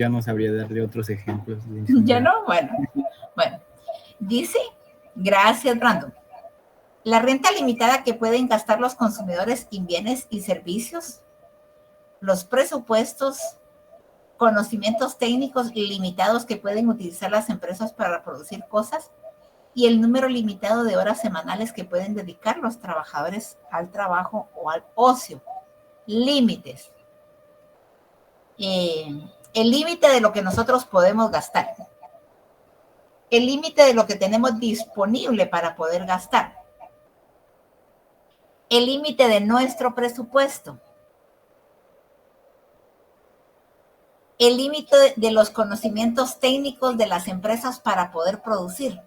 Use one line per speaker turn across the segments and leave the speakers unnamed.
ya no sabría darle otros ejemplos.
¿Ya no? Bueno. Dice, gracias, Brandon. La renta limitada que pueden gastar los consumidores en bienes y servicios, los presupuestos, conocimientos técnicos limitados que pueden utilizar las empresas para producir cosas y el número limitado de horas semanales que pueden dedicar los trabajadores al trabajo o al ocio. Límites. El límite de lo que nosotros podemos gastar. El límite de lo que tenemos disponible para poder gastar. El límite de nuestro presupuesto. El límite de los conocimientos técnicos de las empresas para poder producir.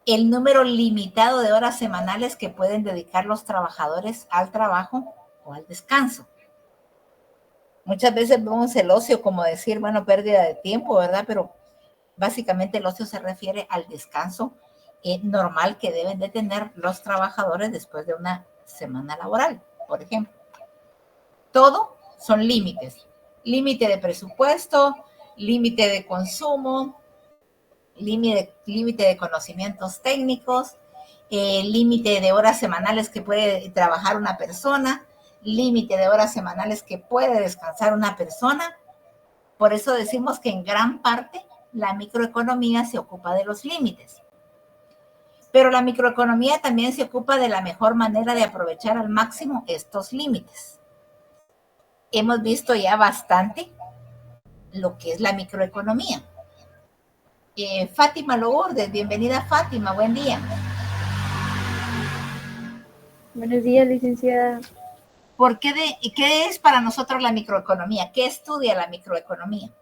El número limitado de horas semanales que pueden dedicar los trabajadores al trabajo o al descanso. Muchas veces vemos el ocio como decir, bueno, pérdida de tiempo, ¿verdad? Pero básicamente el ocio se refiere al descanso normal que deben de tener los trabajadores después de una semana laboral, por ejemplo. Todo son límites. Límite de presupuesto, límite de consumo, límite de conocimientos técnicos, límite de horas semanales que puede trabajar una persona, límite de horas semanales que puede descansar una persona. Por eso decimos que en gran parte la microeconomía se ocupa de los límites. Pero la microeconomía también se ocupa de la mejor manera de aprovechar al máximo estos límites. Hemos visto ya bastante lo que es la microeconomía. Fátima Lourdes, bienvenida Fátima, buen día.
Buenos días, licenciada.
¿Qué es para nosotros la microeconomía? ¿Qué estudia la microeconomía?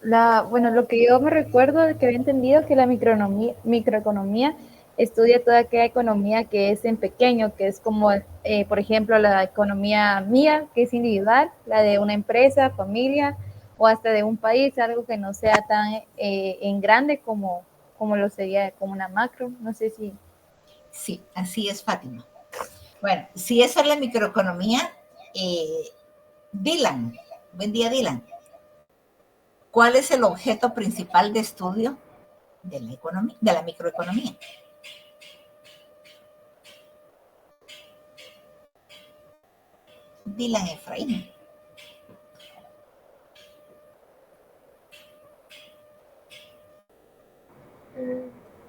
Lo que yo me recuerdo de que había entendido que la microeconomía estudia toda aquella economía que es en pequeño, que es como, por ejemplo, la economía mía, que es individual, la de una empresa, familia, o hasta de un país, algo que no sea tan en grande como lo sería como una macro. No sé si...
Sí, así es, Fátima. Bueno, si eso es la microeconomía, Dylan, buen día, Dylan. ¿Cuál es el objeto principal de estudio de la economía, de la microeconomía? Dylan Efraín.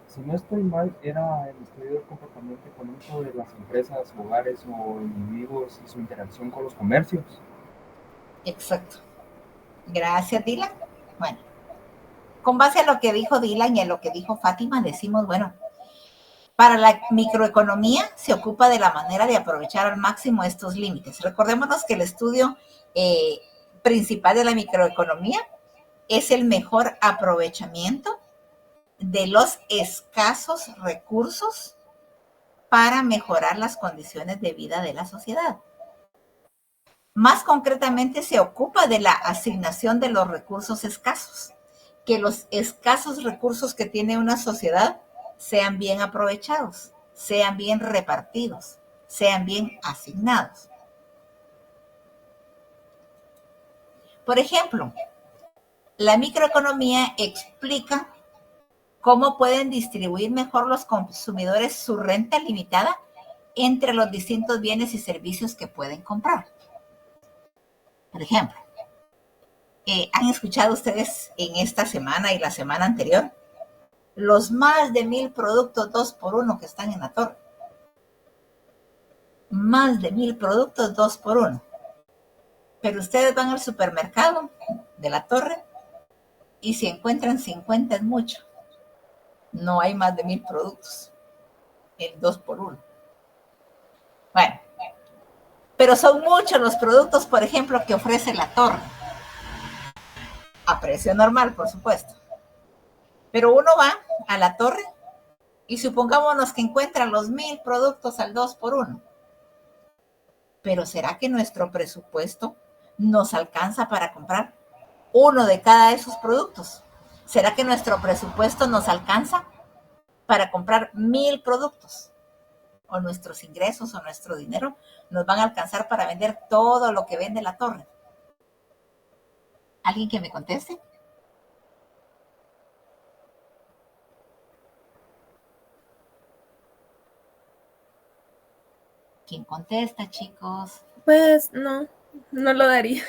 Si no estoy mal, era el estudio del comportamiento económico de las empresas, hogares o individuos y su interacción con los comercios.
Exacto. Gracias, Dylan. Bueno, con base a lo que dijo Dylan y a lo que dijo Fátima, decimos, bueno, para la microeconomía se ocupa de la manera de aprovechar al máximo estos límites. Recordémonos que el estudio principal de la microeconomía es el mejor aprovechamiento de los escasos recursos para mejorar las condiciones de vida de la sociedad. Más concretamente, se ocupa de la asignación de los recursos escasos, que los escasos recursos que tiene una sociedad sean bien aprovechados, sean bien repartidos, sean bien asignados. Por ejemplo, la microeconomía explica cómo pueden distribuir mejor los consumidores su renta limitada entre los distintos bienes y servicios que pueden comprar. Por ejemplo, ¿han escuchado ustedes en esta semana y la semana anterior los más de 1000 productos 2x1 que están en la torre? Más de 1000 productos 2x1. Pero ustedes van al supermercado de la torre y si encuentran 50 es mucho. No hay más de 1000 productos. El 2x1. Bueno, pero son muchos los productos, por ejemplo, que ofrece la torre. A precio normal, por supuesto. Pero uno va a la torre y supongámonos que encuentra los 1000 productos al 2x1. Pero ¿será que nuestro presupuesto nos alcanza para comprar uno de cada de esos productos? ¿Será que nuestro presupuesto nos alcanza para comprar 1000 productos? o nuestros ingresos o nuestro dinero nos van a alcanzar para vender todo lo que vende la torre? ¿Alguien que me conteste? ¿Quién contesta, chicos?
Pues no, no lo daría.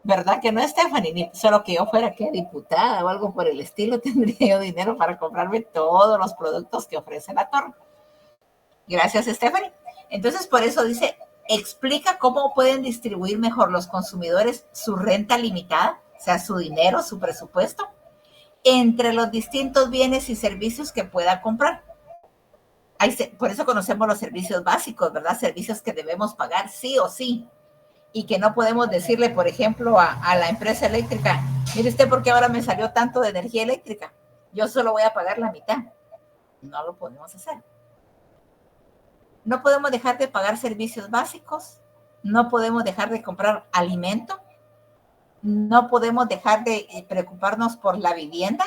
¿Verdad que no, Stephanie? Ni solo que yo fuera que diputada o algo por el estilo, tendría yo dinero para comprarme todos los productos que ofrece la torre. Gracias, Stephanie. Entonces, por eso dice, explica cómo pueden distribuir mejor los consumidores su renta limitada, o sea, su dinero, su presupuesto, entre los distintos bienes y servicios que pueda comprar. Por eso conocemos los servicios básicos, ¿verdad? Servicios que debemos pagar sí o sí, y que no podemos decirle, por ejemplo, a la empresa eléctrica, mire usted, ¿por qué ahora me salió tanto de energía eléctrica? Yo solo voy a pagar la mitad. No lo podemos hacer. No podemos dejar de pagar servicios básicos, no podemos dejar de comprar alimento, no podemos dejar de preocuparnos por la vivienda,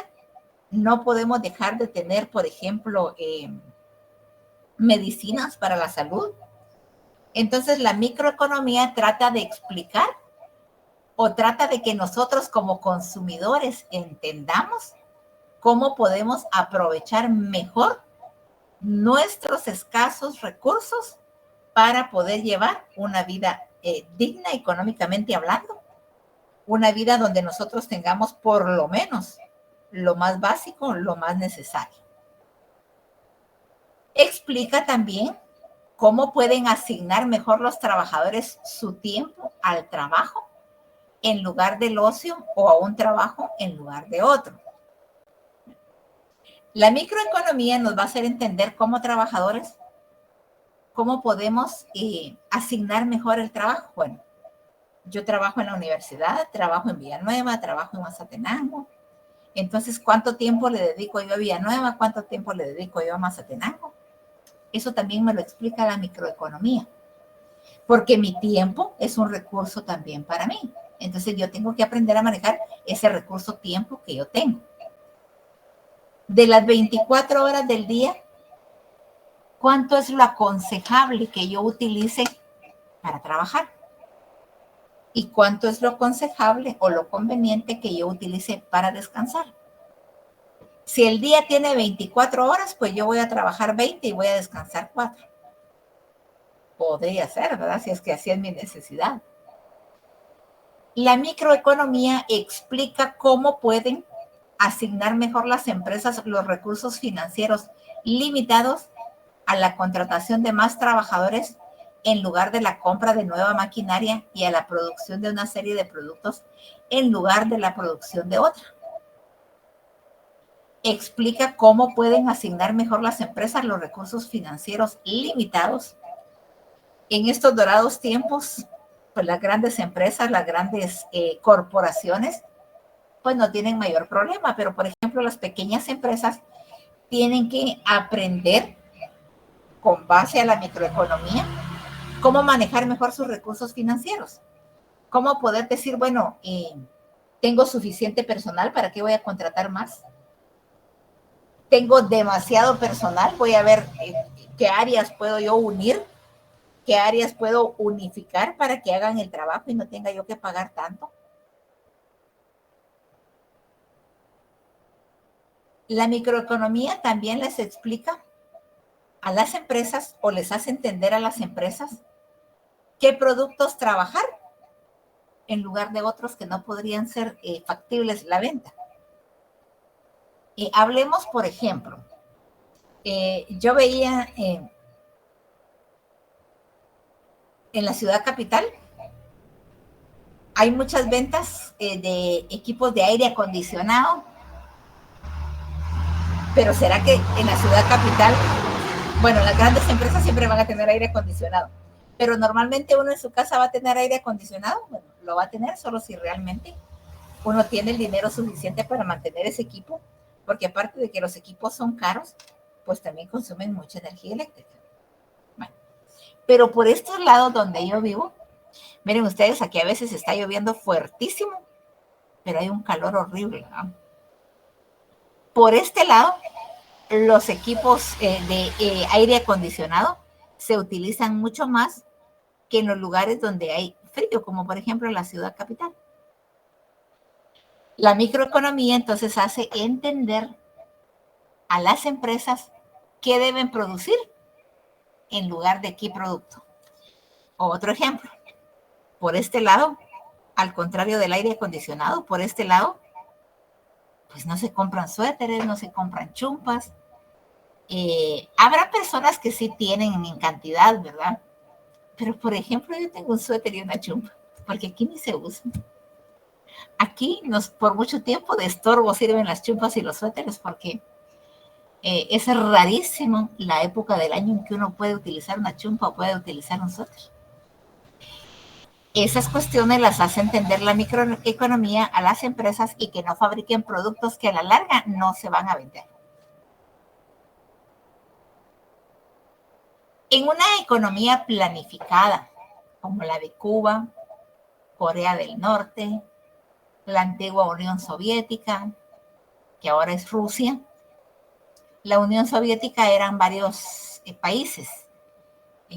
no podemos dejar de tener, por ejemplo, medicinas para la salud. Entonces, la microeconomía trata de explicar o trata de que nosotros como consumidores entendamos cómo podemos aprovechar mejor nuestros escasos recursos para poder llevar una vida digna económicamente hablando, una vida donde nosotros tengamos por lo menos lo más básico, lo más necesario. Explica también cómo pueden asignar mejor los trabajadores su tiempo al trabajo en lugar del ocio o a un trabajo en lugar de otro. La microeconomía nos va a hacer entender como trabajadores cómo podemos asignar mejor el trabajo. Bueno, yo trabajo en la universidad, trabajo en Villanueva, trabajo en Mazatenango. Entonces, ¿cuánto tiempo le dedico yo a Villanueva? ¿Cuánto tiempo le dedico yo a Mazatenango? Eso también me lo explica la microeconomía. Porque mi tiempo es un recurso también para mí. Entonces, yo tengo que aprender a manejar ese recurso tiempo que yo tengo. De las 24 horas del día, ¿cuánto es lo aconsejable que yo utilice para trabajar? ¿Y cuánto es lo aconsejable o lo conveniente que yo utilice para descansar? Si el día tiene 24 horas, pues yo voy a trabajar 20 y voy a descansar 4. Podría ser, ¿verdad? Si es que así es mi necesidad. La microeconomía explica cómo pueden asignar mejor las empresas los recursos financieros limitados a la contratación de más trabajadores en lugar de la compra de nueva maquinaria y a la producción de una serie de productos en lugar de la producción de otra. Explica cómo pueden asignar mejor las empresas los recursos financieros limitados. En estos dorados tiempos, pues las grandes empresas, las grandes corporaciones, pues no tienen mayor problema, pero por ejemplo las pequeñas empresas tienen que aprender con base a la microeconomía cómo manejar mejor sus recursos financieros, cómo poder decir, bueno, tengo suficiente personal, ¿para qué voy a contratar más? Tengo demasiado personal, voy a ver qué áreas puedo yo unir, qué áreas puedo unificar para que hagan el trabajo y no tenga yo que pagar tanto. La microeconomía también les explica a las empresas o les hace entender a las empresas qué productos trabajar en lugar de otros que no podrían ser factibles la venta. Hablemos, por ejemplo, yo veía en la ciudad capital, hay muchas ventas de equipos de aire acondicionado, pero ¿será que en la ciudad capital, bueno, las grandes empresas siempre van a tener aire acondicionado, pero normalmente uno en su casa va a tener aire acondicionado? Bueno, lo va a tener solo si realmente uno tiene el dinero suficiente para mantener ese equipo, porque aparte de que los equipos son caros, pues también consumen mucha energía eléctrica. Bueno, pero por estos lados donde yo vivo, miren ustedes, aquí a veces está lloviendo fuertísimo, pero hay un calor horrible, ¿no? Por este lado los equipos de aire acondicionado se utilizan mucho más que en los lugares donde hay frío, como por ejemplo en la ciudad capital. La microeconomía entonces hace entender a las empresas qué deben producir en lugar de qué producto. Otro ejemplo, por este lado, al contrario del aire acondicionado, por este lado, pues no se compran suéteres, no se compran chumpas. Habrá personas que sí tienen en cantidad, ¿verdad? Pero, por ejemplo, yo tengo un suéter y una chumpa, porque aquí ni se usa. Aquí por mucho tiempo de estorbo sirven las chumpas y los suéteres, porque es rarísimo la época del año en que uno puede utilizar una chumpa o puede utilizar un suéter. Esas cuestiones las hace entender la microeconomía a las empresas y que no fabriquen productos que a la larga no se van a vender. En una economía planificada, como la de Cuba, Corea del Norte, la antigua Unión Soviética, que ahora es Rusia, la Unión Soviética eran varios países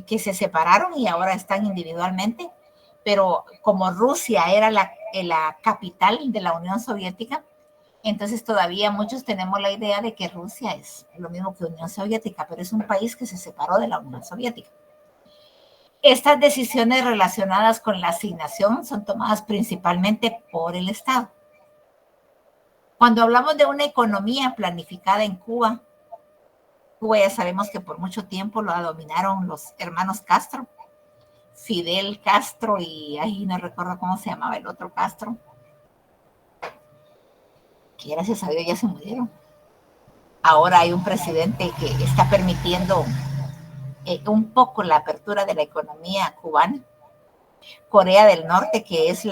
que se separaron y ahora están individualmente, pero como Rusia era la capital de la Unión Soviética, entonces todavía muchos tenemos la idea de que Rusia es lo mismo que Unión Soviética, pero es un país que se separó de la Unión Soviética. Estas decisiones relacionadas con la asignación son tomadas principalmente por el Estado. Cuando hablamos de una economía planificada en Cuba, Cuba ya sabemos que por mucho tiempo lo dominaron los hermanos Castro, Fidel Castro y ahí no recuerdo cómo se llamaba el otro Castro, que gracias a Dios ya se murieron. Ahora hay un presidente que está permitiendo un poco la apertura de la economía cubana. Corea del Norte, que es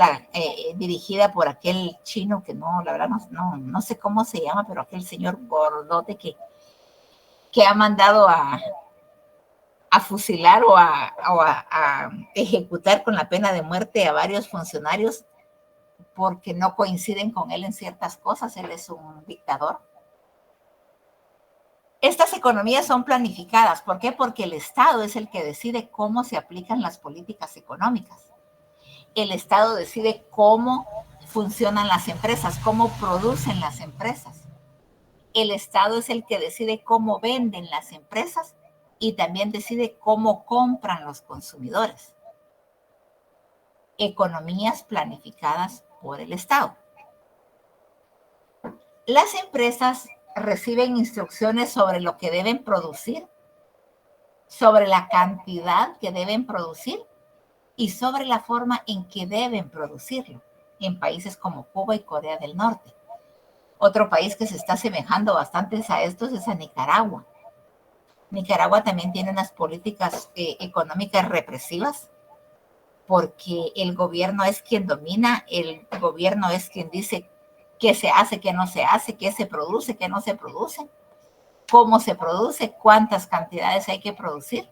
dirigida por aquel chino que no, la verdad no sé cómo se llama, pero aquel señor gordote que ha mandado a fusilar o a ejecutar con la pena de muerte a varios funcionarios porque no coinciden con él en ciertas cosas. Él es un dictador. Estas economías son planificadas. ¿Por qué? Porque el Estado es el que decide cómo se aplican las políticas económicas. El Estado decide cómo funcionan las empresas, cómo producen las empresas. El Estado es el que decide cómo venden las empresas y también decide cómo compran los consumidores. Economías planificadas por el Estado. Las empresas reciben instrucciones sobre lo que deben producir, sobre la cantidad que deben producir y sobre la forma en que deben producirlo en países como Cuba y Corea del Norte. Otro país que se está asemejando bastante a estos es a Nicaragua. Nicaragua también tiene unas políticas económicas represivas porque el gobierno es quien domina, el gobierno es quien dice qué se hace, qué no se hace, qué se produce, qué no se produce, cómo se produce, cuántas cantidades hay que producir.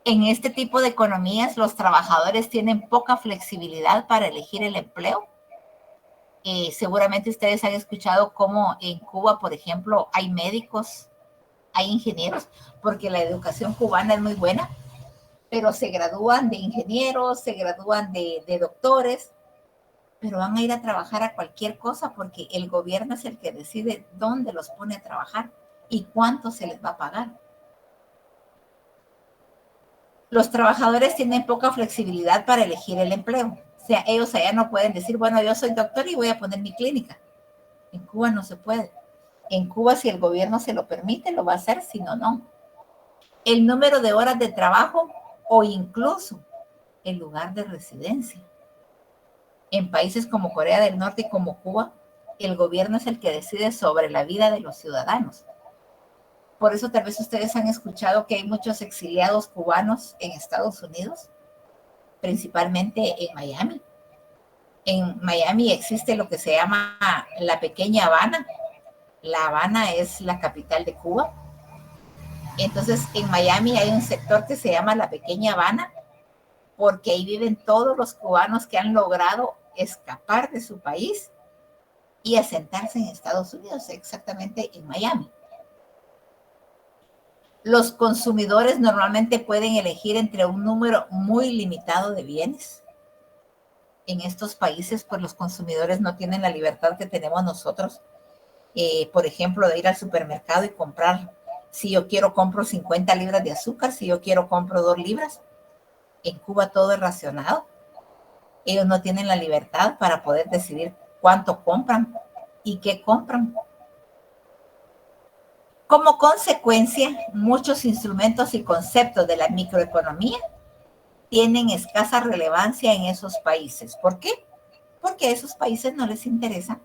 En este tipo de economías, los trabajadores tienen poca flexibilidad para elegir el empleo. Seguramente ustedes han escuchado cómo en Cuba, por ejemplo, hay médicos, hay ingenieros, porque la educación cubana es muy buena, pero se gradúan de ingenieros, se gradúan de doctores, pero van a ir a trabajar a cualquier cosa porque el gobierno es el que decide dónde los pone a trabajar y cuánto se les va a pagar. Los trabajadores tienen poca flexibilidad para elegir el empleo. O sea, ellos allá no pueden decir, bueno, yo soy doctor y voy a poner mi clínica. En Cuba no se puede. En Cuba, si el gobierno se lo permite, lo va a hacer, si no, no. El número de horas de trabajo o incluso el lugar de residencia. En países como Corea del Norte y como Cuba, el gobierno es el que decide sobre la vida de los ciudadanos. Por eso tal vez ustedes han escuchado que hay muchos exiliados cubanos en Estados Unidos, principalmente en Miami. En Miami existe lo que se llama la Pequeña Habana. La Habana es la capital de Cuba. Entonces, en Miami hay un sector que se llama la Pequeña Habana, porque ahí viven todos los cubanos que han logrado escapar de su país y asentarse en Estados Unidos, exactamente en Miami. Los consumidores normalmente pueden elegir entre un número muy limitado de bienes. En estos países, pues los consumidores no tienen la libertad que tenemos nosotros, por ejemplo, de ir al supermercado y comprar. Si yo quiero, compro 50 libras de azúcar. Si yo quiero, compro 2 libras. En Cuba todo es racionado. Ellos no tienen la libertad para poder decidir cuánto compran y qué compran. Como consecuencia, muchos instrumentos y conceptos de la microeconomía tienen escasa relevancia en esos países. ¿Por qué? Porque a esos países no les interesa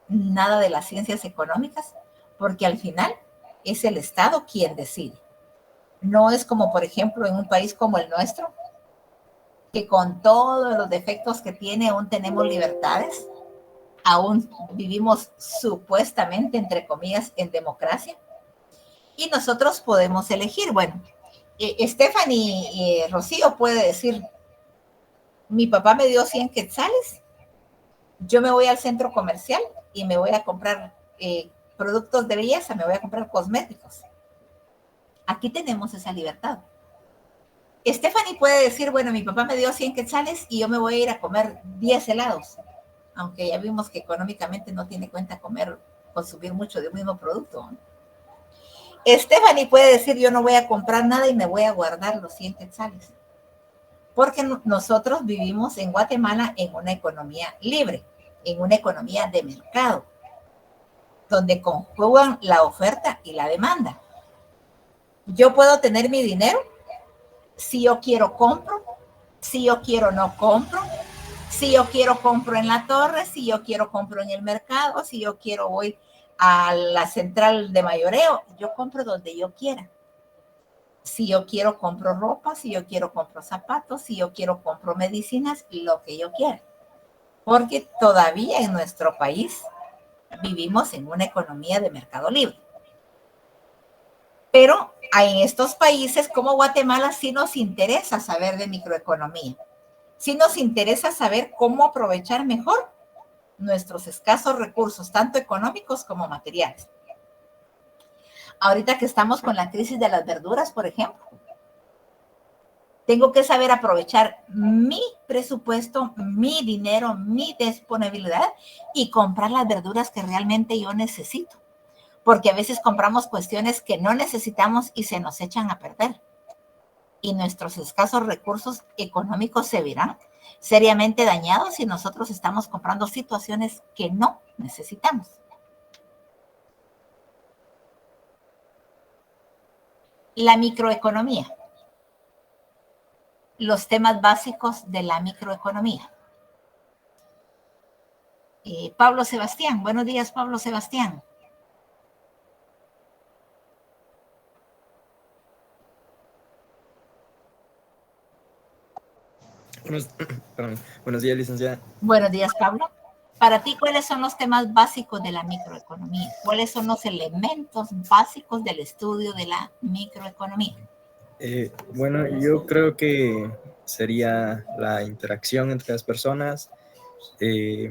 nada de las ciencias económicas, porque al final es el Estado quien decide. No es como, por ejemplo, en un país como el nuestro, que con todos los defectos que tiene aún tenemos libertades, aún vivimos supuestamente, entre comillas, en democracia, y nosotros podemos elegir. Bueno, Stephanie y Rocío puede decir, mi papá me dio 100 quetzales, yo me voy al centro comercial y me voy a comprar productos de belleza, me voy a comprar cosméticos. Aquí tenemos esa libertad. Stephanie puede decir, bueno, mi papá me dio 100 quetzales y yo me voy a ir a comer 10 helados, aunque ya vimos que económicamente no tiene cuenta consumir mucho de un mismo producto, ¿no? Stephanie puede decir, yo no voy a comprar nada y me voy a guardar los 100 quetzales. Porque nosotros vivimos en Guatemala en una economía libre, en una economía de mercado, donde conjugan la oferta y la demanda. Yo puedo tener mi dinero, si yo quiero compro, si yo quiero no compro, si yo quiero compro en la torre, si yo quiero compro en el mercado, si yo quiero voy a la central de mayoreo, yo compro donde yo quiera. Si yo quiero compro ropa, si yo quiero compro zapatos, si yo quiero compro medicinas, lo que yo quiera. Porque todavía en nuestro país vivimos en una economía de mercado libre. Pero en estos países como Guatemala sí nos interesa saber de microeconomía. Sí nos interesa saber cómo aprovechar mejor nuestros escasos recursos, tanto económicos como materiales. Ahorita que estamos con la crisis de las verduras, por ejemplo, tengo que saber aprovechar mi presupuesto, mi dinero, mi disponibilidad y comprar las verduras que realmente yo necesito. Porque a veces compramos cuestiones que no necesitamos y se nos echan a perder. Y nuestros escasos recursos económicos se verán seriamente dañados si nosotros estamos comprando situaciones que no necesitamos. La microeconomía. Los temas básicos de la microeconomía. Pablo Sebastián. Buenos días, Pablo Sebastián.
Buenos días, licenciada.
Buenos días, Pablo. Para ti, ¿cuáles son los temas básicos de la microeconomía? ¿Cuáles son los elementos básicos del estudio de la microeconomía?
Bueno, yo creo que sería la interacción entre las personas,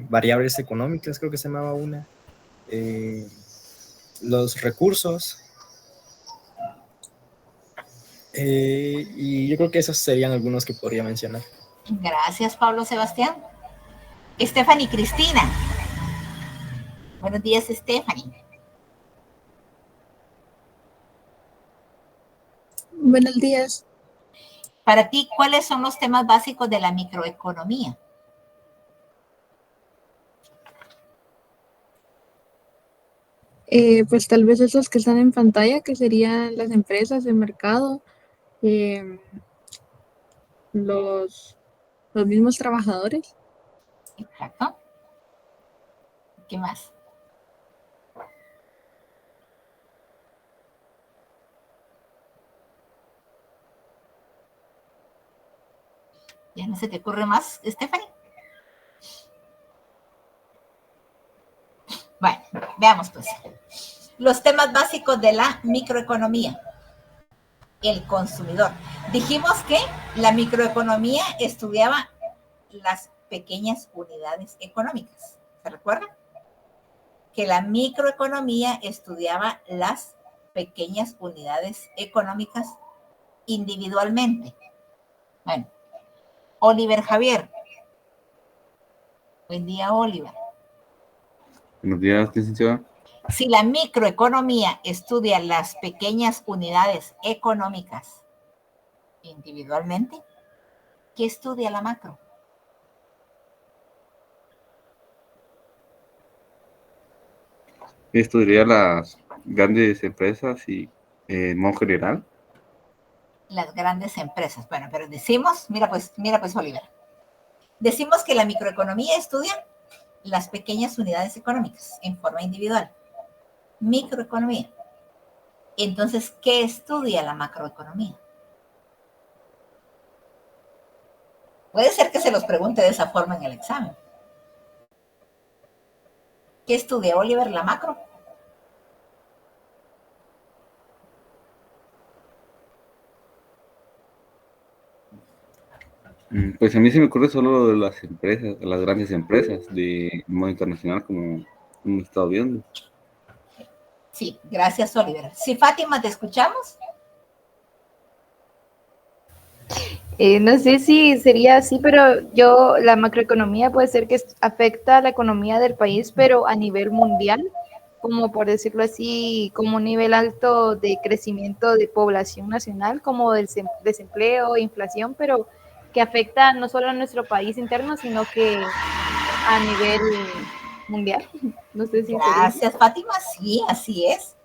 variables económicas, creo que se llamaba una, los recursos, y yo creo que esos serían algunos que podría mencionar.
Gracias, Pablo Sebastián. Stephanie Cristina. Buenos días, Stephanie.
Buenos días.
Para ti, ¿cuáles son los temas básicos de la microeconomía?
Pues tal vez esos que están en pantalla, que serían las empresas, el mercado, los mismos trabajadores.
Exacto. ¿Qué más? ¿Ya no se te ocurre más, Stephanie? Bueno, veamos pues. Los temas básicos de la microeconomía. El consumidor. Dijimos que la microeconomía estudiaba las pequeñas unidades económicas, ¿Se recuerdan? Que la microeconomía estudiaba las pequeñas unidades económicas individualmente. Bueno, Oliver Javier. Buen día, Oliver.
Buenos días, licenciada.
Si la microeconomía estudia las pequeñas unidades económicas individualmente, ¿qué estudia la macro?
Esto diría las grandes empresas y en modo general.
Las grandes empresas. Bueno, pero decimos, mira pues, Oliver. Decimos que la microeconomía estudia las pequeñas unidades económicas en forma individual. Microeconomía. Entonces, ¿qué estudia la macroeconomía? Puede ser que se los pregunte de esa forma en el examen. ¿Qué estudia Oliver la macro?
Pues a mí se me ocurre solo lo de las empresas, las grandes empresas de modo internacional, como hemos estado viendo.
Sí, gracias, Oliver. Sí, Fátima, ¿te escuchamos?
No sé si sería así, pero la macroeconomía puede ser que afecta a la economía del país, pero a nivel mundial, como por decirlo así, como un nivel alto de crecimiento de población nacional, como del desempleo, inflación, pero que afecta no solo a nuestro país interno, sino que a nivel mundial. No sé si sería así.
Gracias, Fátima. Sí, así es.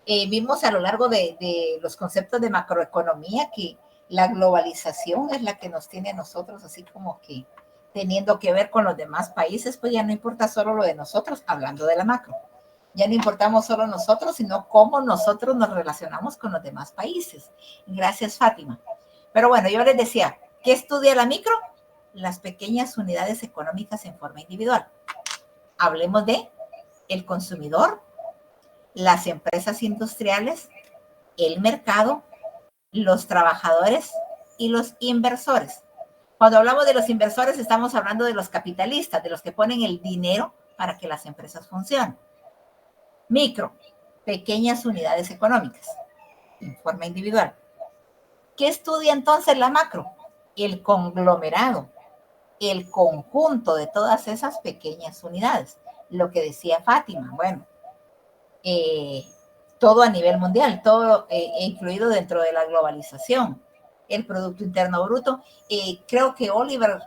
Vimos a lo largo de los conceptos de macroeconomía que la globalización es la que nos tiene a nosotros así como que teniendo que ver con los demás países, pues ya no importa solo lo de nosotros, hablando de la macro. Ya no importamos solo nosotros, sino cómo nosotros nos relacionamos con los demás países. Gracias, Fátima. Pero bueno, yo les decía, ¿qué estudia la micro? Las pequeñas unidades económicas en forma individual. Hablemos de el consumidor, las empresas industriales, el mercado, los trabajadores y los inversores. Cuando hablamos de los inversores, estamos hablando de los capitalistas, de los que ponen el dinero para que las empresas funcionen. Micro, pequeñas unidades económicas, en forma individual. ¿Qué estudia entonces la macro? El conglomerado, el conjunto de todas esas pequeñas unidades. Lo que decía Fátima, bueno, todo a nivel mundial, todo incluido dentro de la globalización, el Producto Interno Bruto. Creo que Oliver,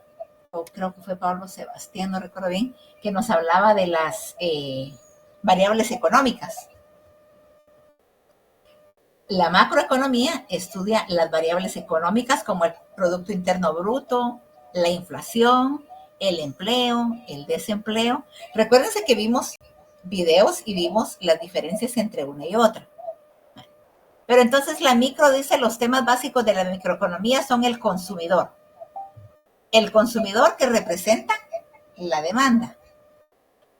o creo que fue Pablo Sebastián, no recuerdo bien, que nos hablaba de las variables económicas. La macroeconomía estudia las variables económicas como el Producto Interno Bruto, la inflación, el empleo, el desempleo. Recuérdense que vimos videos y vimos las diferencias entre una y otra. Pero entonces la micro dice los temas básicos de la microeconomía son el consumidor. El consumidor que representa la demanda.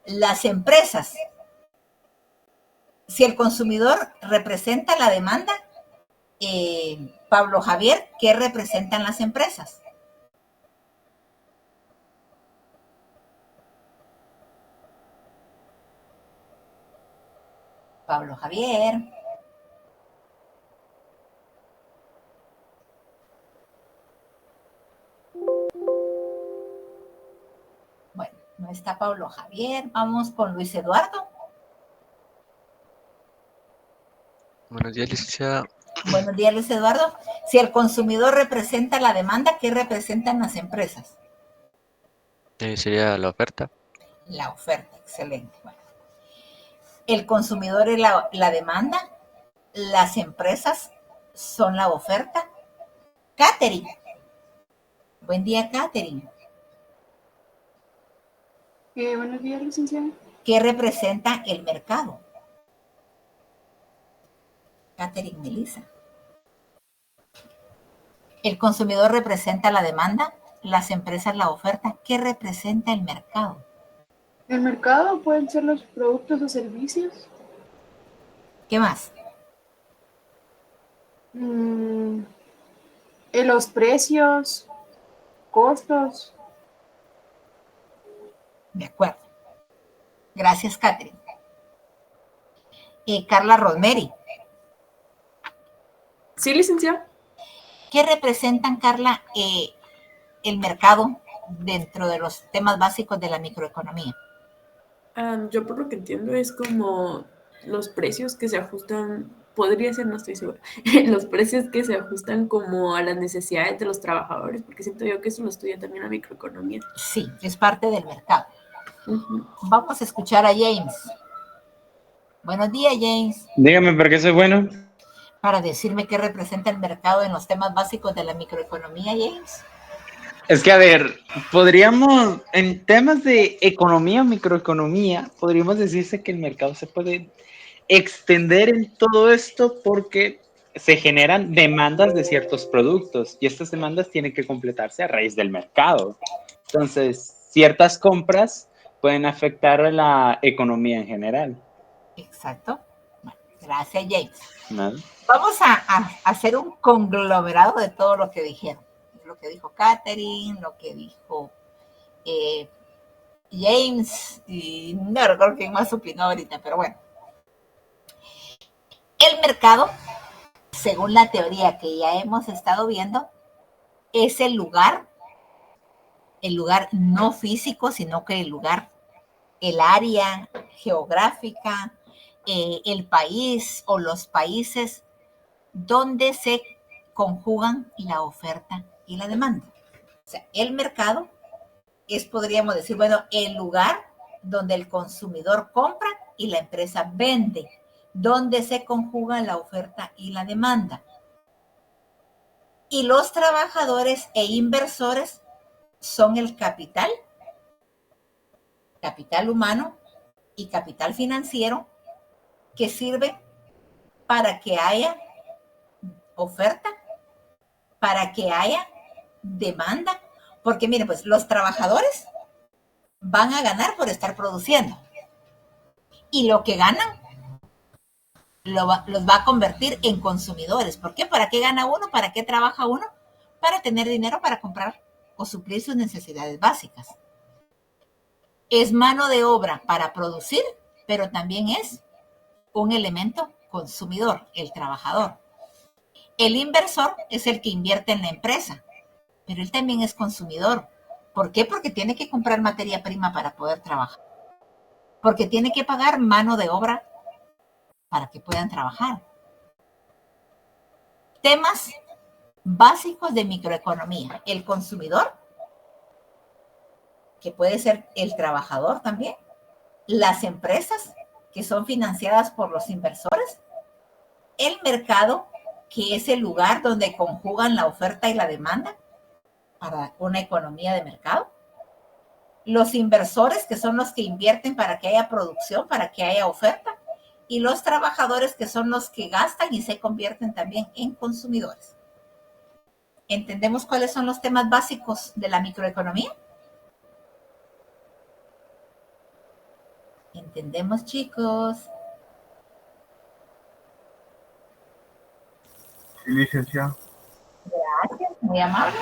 Las empresas. Si el consumidor representa la demanda, Pablo Javier, ¿qué representan las empresas? Pablo Javier. Bueno, no está Pablo Javier. Vamos con Luis Eduardo.
Buenos días, licenciada.
Buenos días, Luis Eduardo. Si el consumidor representa la demanda, ¿qué representan las empresas?
Sería la oferta.
La oferta, excelente. Bueno, el consumidor es la demanda, las empresas son la oferta. Catherine. Buen día, Catherine.
Buenos días, licenciada.
¿Qué representa el mercado? Catherine Melissa. El consumidor representa la demanda, las empresas la oferta. ¿Qué representa el mercado?
El mercado pueden ser los productos o servicios.
¿Qué más?
Los precios, costos.
De acuerdo. Gracias, Catherine. Carla Rosemary.
Sí, licenciada.
¿Qué representan, Carla, el mercado dentro de los temas básicos de la microeconomía?
Yo por lo que entiendo es como los precios que se ajustan, podría ser, no estoy segura, los precios que se ajustan como a las necesidades de los trabajadores, porque siento yo que eso lo estudia también la microeconomía.
Sí, es parte del mercado.
Ujú.
Vamos a escuchar a James. Buenos días, James.
Dígame, ¿por qué soy bueno?
Para decirme qué representa el mercado en los temas básicos de la microeconomía, James.
Es que, a ver, podríamos, en temas de economía o microeconomía, podríamos decirse que el mercado se puede extender en todo esto porque se generan demandas de ciertos productos y estas demandas tienen que completarse a raíz del mercado. Entonces, ciertas compras pueden afectar a la economía en general.
Exacto. Bueno, gracias, James.
¿No?
Vamos a hacer un conglomerado de todo lo que dijeron. Lo que dijo Catherine, lo que dijo James, y no recuerdo quién más opinó ahorita, pero bueno. El mercado, según la teoría que ya hemos estado viendo, es el lugar no físico, sino que el área geográfica, el país o los países donde se conjugan la oferta y la demanda. O sea, el mercado es, podríamos decir, bueno, el lugar donde el consumidor compra y la empresa vende, donde se conjuga la oferta y la demanda. Y los trabajadores e inversores son el capital humano y capital financiero que sirve para que haya oferta, para que haya demanda, porque miren, pues los trabajadores van a ganar por estar produciendo y lo que ganan los va a convertir en consumidores. ¿Por qué? ¿Para qué gana uno? ¿Para qué trabaja uno? Para tener dinero para comprar o suplir sus necesidades básicas. Es mano de obra para producir, pero también es un elemento consumidor, el trabajador. El inversor es el que invierte en la empresa, pero él también es consumidor. ¿Por qué? Porque tiene que comprar materia prima para poder trabajar. Porque tiene que pagar mano de obra para que puedan trabajar. Temas básicos de microeconomía. El consumidor, que puede ser el trabajador también. Las empresas, que son financiadas por los inversores. El mercado, que es el lugar donde conjugan la oferta y la demanda para una economía de mercado. Los inversores, que son los que invierten para que haya producción, para que haya oferta. Y los trabajadores, que son los que gastan y se convierten también en consumidores. ¿Entendemos cuáles son los temas básicos de la microeconomía? ¿Entendemos, chicos?
Sí, licenciada.
Gracias, muy amable.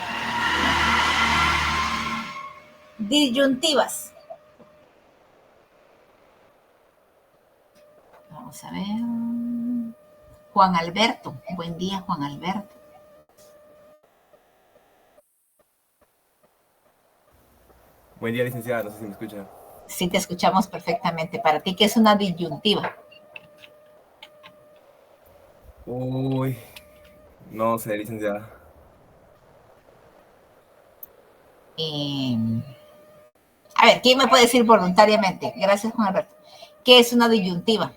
Disyuntivas. Vamos a ver. Juan Alberto. Buen día, Juan Alberto.
Buen día, licenciada. No sé si me escucha.
Sí, te escuchamos perfectamente. Para ti, ¿qué es una disyuntiva?
Uy, no sé, licenciada.
A ver, ¿quién me puede decir voluntariamente? Gracias, Juan Alberto. ¿Qué es una disyuntiva?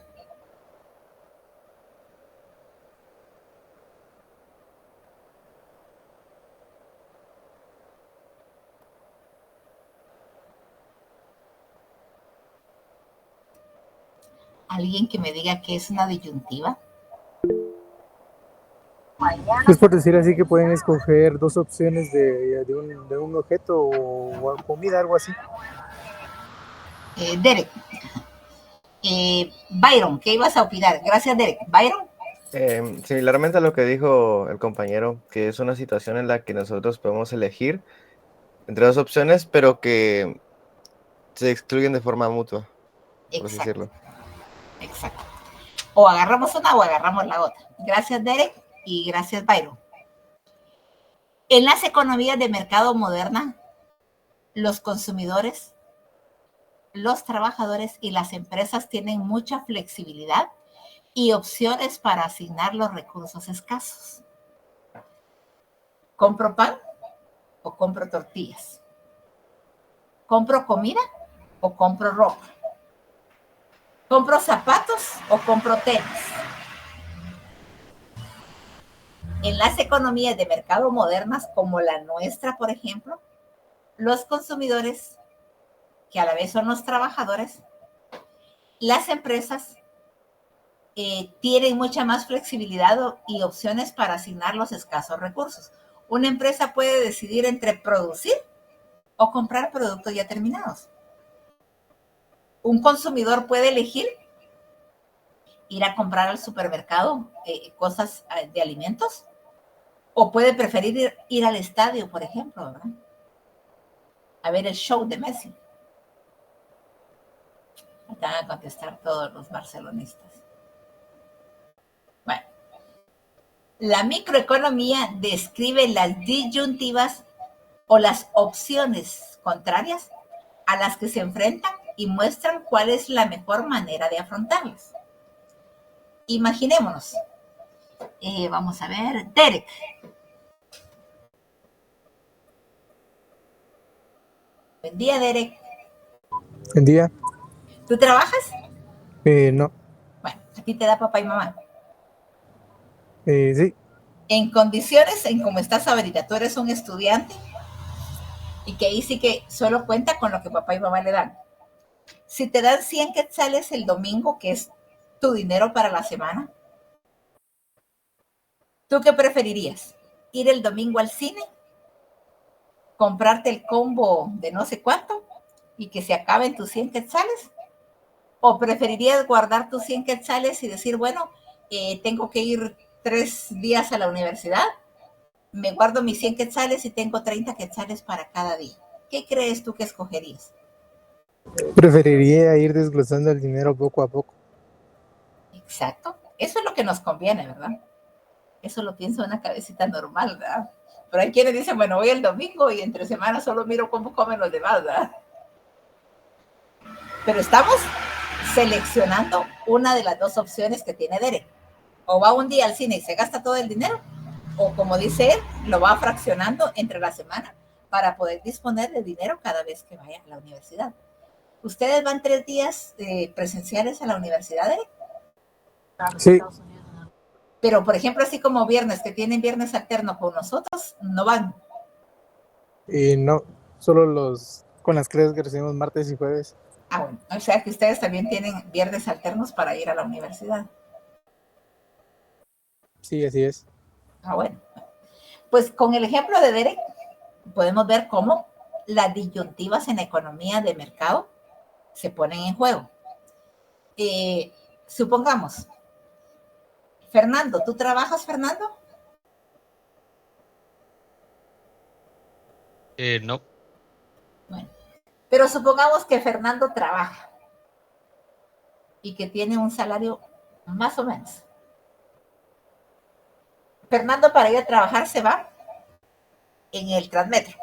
¿Alguien que me diga qué es una disyuntiva?
Es por decir así que pueden escoger dos opciones de un objeto o comida, algo así.
Derek. Byron, ¿qué ibas a opinar? Gracias, Derek. Byron.
Similarmente a lo que dijo el compañero, que es una situación en la que nosotros podemos elegir entre dos opciones, pero que se excluyen de forma mutua. por así decirlo.
Exacto. O agarramos una o agarramos la otra. Gracias, Derek, y gracias, Byron. En las economías de mercado moderna, los consumidores, los trabajadores y las empresas tienen mucha flexibilidad y opciones para asignar los recursos escasos. ¿Compro pan o compro tortillas? ¿Compro comida o compro ropa? ¿Compro zapatos o compro tenis? En las economías de mercado modernas, como la nuestra, por ejemplo, los consumidores, que a la vez son los trabajadores, las empresas tienen mucha más flexibilidad y opciones para asignar los escasos recursos. Una empresa puede decidir entre producir o comprar productos ya terminados. Un consumidor puede elegir ir a comprar al supermercado cosas de alimentos, o puede preferir ir al estadio, por ejemplo, ¿verdad? A ver el show de Messi. Van a contestar todos los barcelonistas. Bueno, la microeconomía describe las disyuntivas o las opciones contrarias a las que se enfrentan y muestran cuál es la mejor manera de afrontarlas. Imaginémonos. Vamos a ver, Derek. Buen día, Derek.
Buen día.
¿Tú trabajas?
No.
Bueno, aquí te da papá y mamá.
Sí.
En condiciones en como estás ahorita, tú eres un estudiante y que ahí sí que solo cuenta con lo que papá y mamá le dan. Si te dan 100 quetzales el domingo, que es tu dinero para la semana, ¿tú qué preferirías? ¿Ir el domingo al cine? ¿Comprarte el combo de no sé cuánto y que se acaben tus 100 quetzales? ¿O preferirías guardar tus 100 quetzales y decir, bueno, tengo que ir 3 días a la universidad, me guardo mis 100 quetzales y tengo 30 quetzales para cada día? ¿Qué crees tú que escogerías?
Preferiría ir desglosando el dinero poco a poco.
Exacto. Eso es lo que nos conviene, ¿verdad? Eso lo piensa una cabecita normal, ¿verdad? Pero hay quienes dicen, bueno, voy el domingo y entre semanas solo miro cómo comen los demás, ¿verdad? Pero estamos seleccionando una de las dos opciones que tiene Derek. O va un día al cine y se gasta todo el dinero, o como dice él, lo va fraccionando entre la semana para poder disponer de dinero cada vez que vaya a la universidad. ¿Ustedes van 3 días presenciales a la universidad, Derek?
Sí.
Pero, por ejemplo, así como viernes, que tienen viernes alterno con nosotros, no van.
No, solo los con las clases que recibimos martes y jueves.
Ah, bueno, o sea que ustedes también tienen viernes alternos para ir a la universidad.
Sí, así es.
Ah, bueno. Pues con el ejemplo de Derek, podemos ver cómo las disyuntivas en la economía de mercado se ponen en juego. Supongamos, Fernando, ¿tú trabajas, Fernando?
No.
Bueno, pero supongamos que Fernando trabaja y que tiene un salario más o menos. Fernando para ir a trabajar se va en el Transmetro,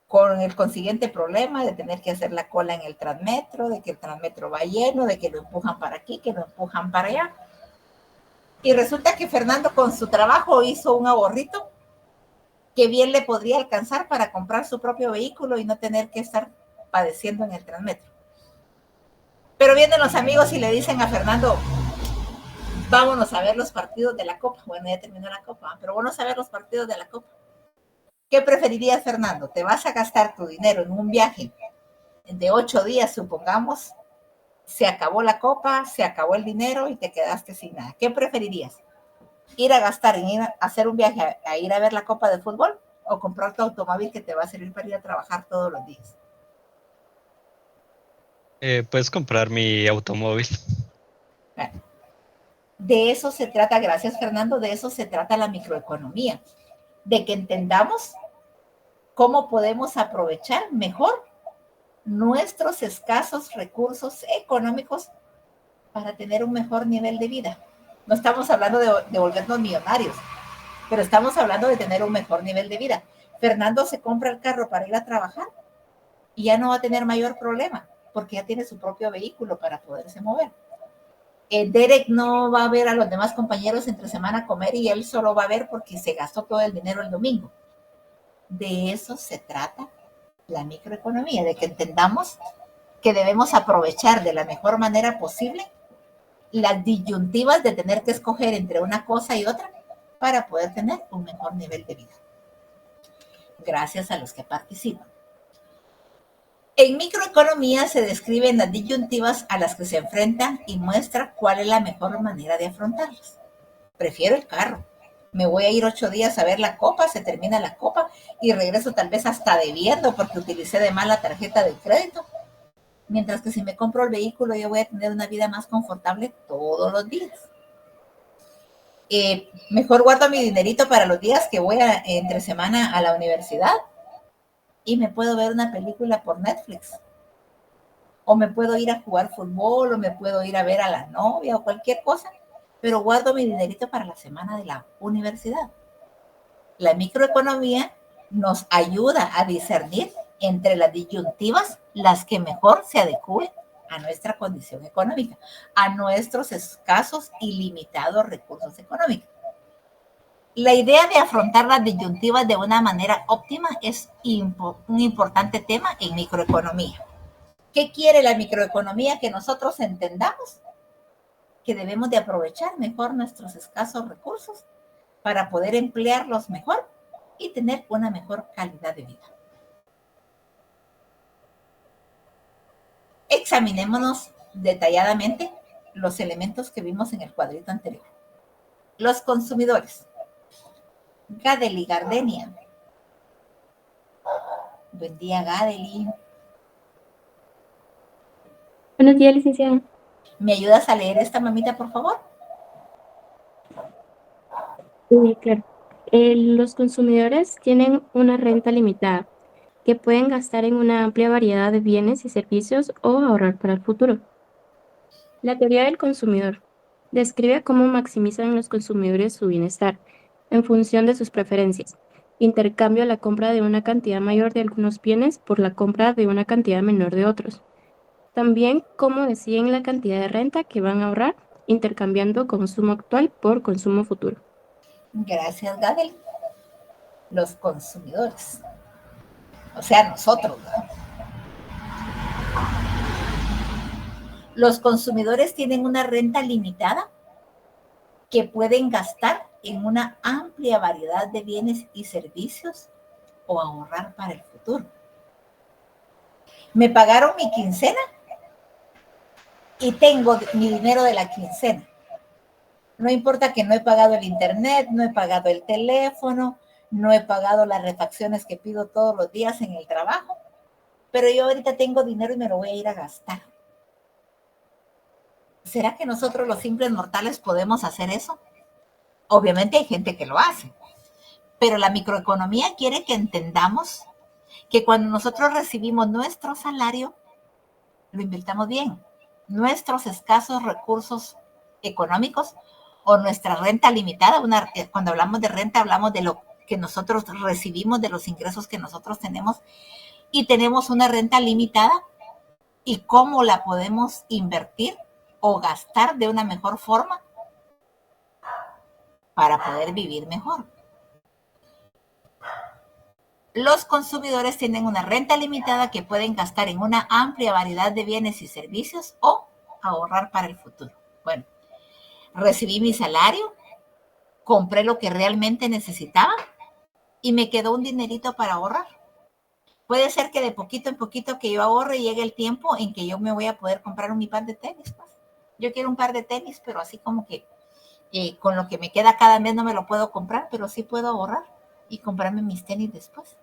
con el consiguiente problema de tener que hacer la cola en el Transmetro, de que el Transmetro va lleno, de que lo empujan para aquí, que lo empujan para allá. Y resulta que Fernando con su trabajo hizo un ahorrito que bien le podría alcanzar para comprar su propio vehículo y no tener que estar padeciendo en el Transmetro. Pero vienen los amigos y le dicen a Fernando, vámonos a ver los partidos de la Copa. Bueno, ya terminó la Copa, pero vámonos a ver los partidos de la Copa. ¿Qué preferirías, Fernando? ¿Te vas a gastar tu dinero en un viaje de 8 días, supongamos? Se acabó la Copa, se acabó el dinero y te quedaste sin nada. ¿Qué preferirías? ¿Ir a gastar en ir a hacer un viaje a ir a ver la Copa de fútbol o comprar tu automóvil que te va a servir para ir a trabajar todos los días?
Puedes comprar mi automóvil.
Bueno, de eso se trata, gracias Fernando, de eso se trata la microeconomía, de que entendamos cómo podemos aprovechar mejor nuestros escasos recursos económicos para tener un mejor nivel de vida. No estamos hablando de volvernos millonarios, pero estamos hablando de tener un mejor nivel de vida. Fernando se compra el carro para ir a trabajar y ya no va a tener mayor problema porque ya tiene su propio vehículo para poderse mover. Derek no va a ver a los demás compañeros entre semana a comer y él solo va a ver porque se gastó todo el dinero el domingo. De eso se trata la microeconomía, de que entendamos que debemos aprovechar de la mejor manera posible las disyuntivas de tener que escoger entre una cosa y otra para poder tener un mejor nivel de vida. Gracias a los que participan. En microeconomía se describen las disyuntivas a las que se enfrentan y muestra cuál es la mejor manera de afrontarlas. Prefiero el carro. Me voy a ir 8 días a ver la copa, se termina la copa y regreso tal vez hasta debiendo porque utilicé de mal la tarjeta de crédito. Mientras que si me compro el vehículo yo voy a tener una vida más confortable todos los días. Mejor guardo mi dinerito para los días que voy entre semana a la universidad y me puedo ver una película por Netflix. O me puedo ir a jugar fútbol, o me puedo ir a ver a la novia o cualquier cosa, pero guardo mi dinerito para la semana de la universidad. La microeconomía nos ayuda a discernir entre las disyuntivas las que mejor se adecúen a nuestra condición económica, a nuestros escasos y limitados recursos económicos. La idea de afrontar las disyuntivas de una manera óptima es un importante tema en microeconomía. ¿Qué quiere la microeconomía? Que nosotros entendamos que debemos de aprovechar mejor nuestros escasos recursos para poder emplearlos mejor y tener una mejor calidad de vida. Examinémonos detalladamente los elementos que vimos en el cuadrito anterior. Los consumidores. Gadeli Gardenia. Buen día, Gadeli.
Buenos días, licenciada.
¿Me ayudas a leer esta, mamita, por favor?
Claro. Los consumidores tienen una renta limitada que pueden gastar en una amplia variedad de bienes y servicios o ahorrar para el futuro. La teoría del consumidor describe cómo maximizan los consumidores su bienestar en función de sus preferencias. Intercambio la compra de una cantidad mayor de algunos bienes por la compra de una cantidad menor de otros. También cómo deciden la cantidad de renta que van a ahorrar, intercambiando consumo actual por consumo futuro.
Gracias, Gadel. Los consumidores. O sea, nosotros, ¿verdad? Los consumidores tienen una renta limitada que pueden gastar en una amplia variedad de bienes y servicios o ahorrar para el futuro. Me pagaron mi quincena y tengo mi dinero de la quincena. No importa que no he pagado el internet, no he pagado el teléfono, no he pagado las refacciones que pido todos los días en el trabajo, pero yo ahorita tengo dinero y me lo voy a ir a gastar. ¿Será que nosotros los simples mortales podemos hacer eso? Obviamente hay gente que lo hace, pero la microeconomía quiere que entendamos que cuando nosotros recibimos nuestro salario, lo invirtamos bien. Nuestros escasos recursos económicos o nuestra renta limitada, cuando hablamos de renta hablamos de lo que nosotros recibimos, de los ingresos que nosotros tenemos, y tenemos una renta limitada y cómo la podemos invertir o gastar de una mejor forma para poder vivir mejor. Los consumidores tienen una renta limitada que pueden gastar en una amplia variedad de bienes y servicios o ahorrar para el futuro. Bueno, recibí mi salario, compré lo que realmente necesitaba y me quedó un dinerito para ahorrar. Puede ser que de poquito en poquito que yo ahorre llegue el tiempo en que yo me voy a poder comprar un par de tenis. Pues. Yo quiero un par de tenis, pero así como que con lo que me queda cada mes no me lo puedo comprar, pero sí puedo ahorrar y comprarme mis tenis después.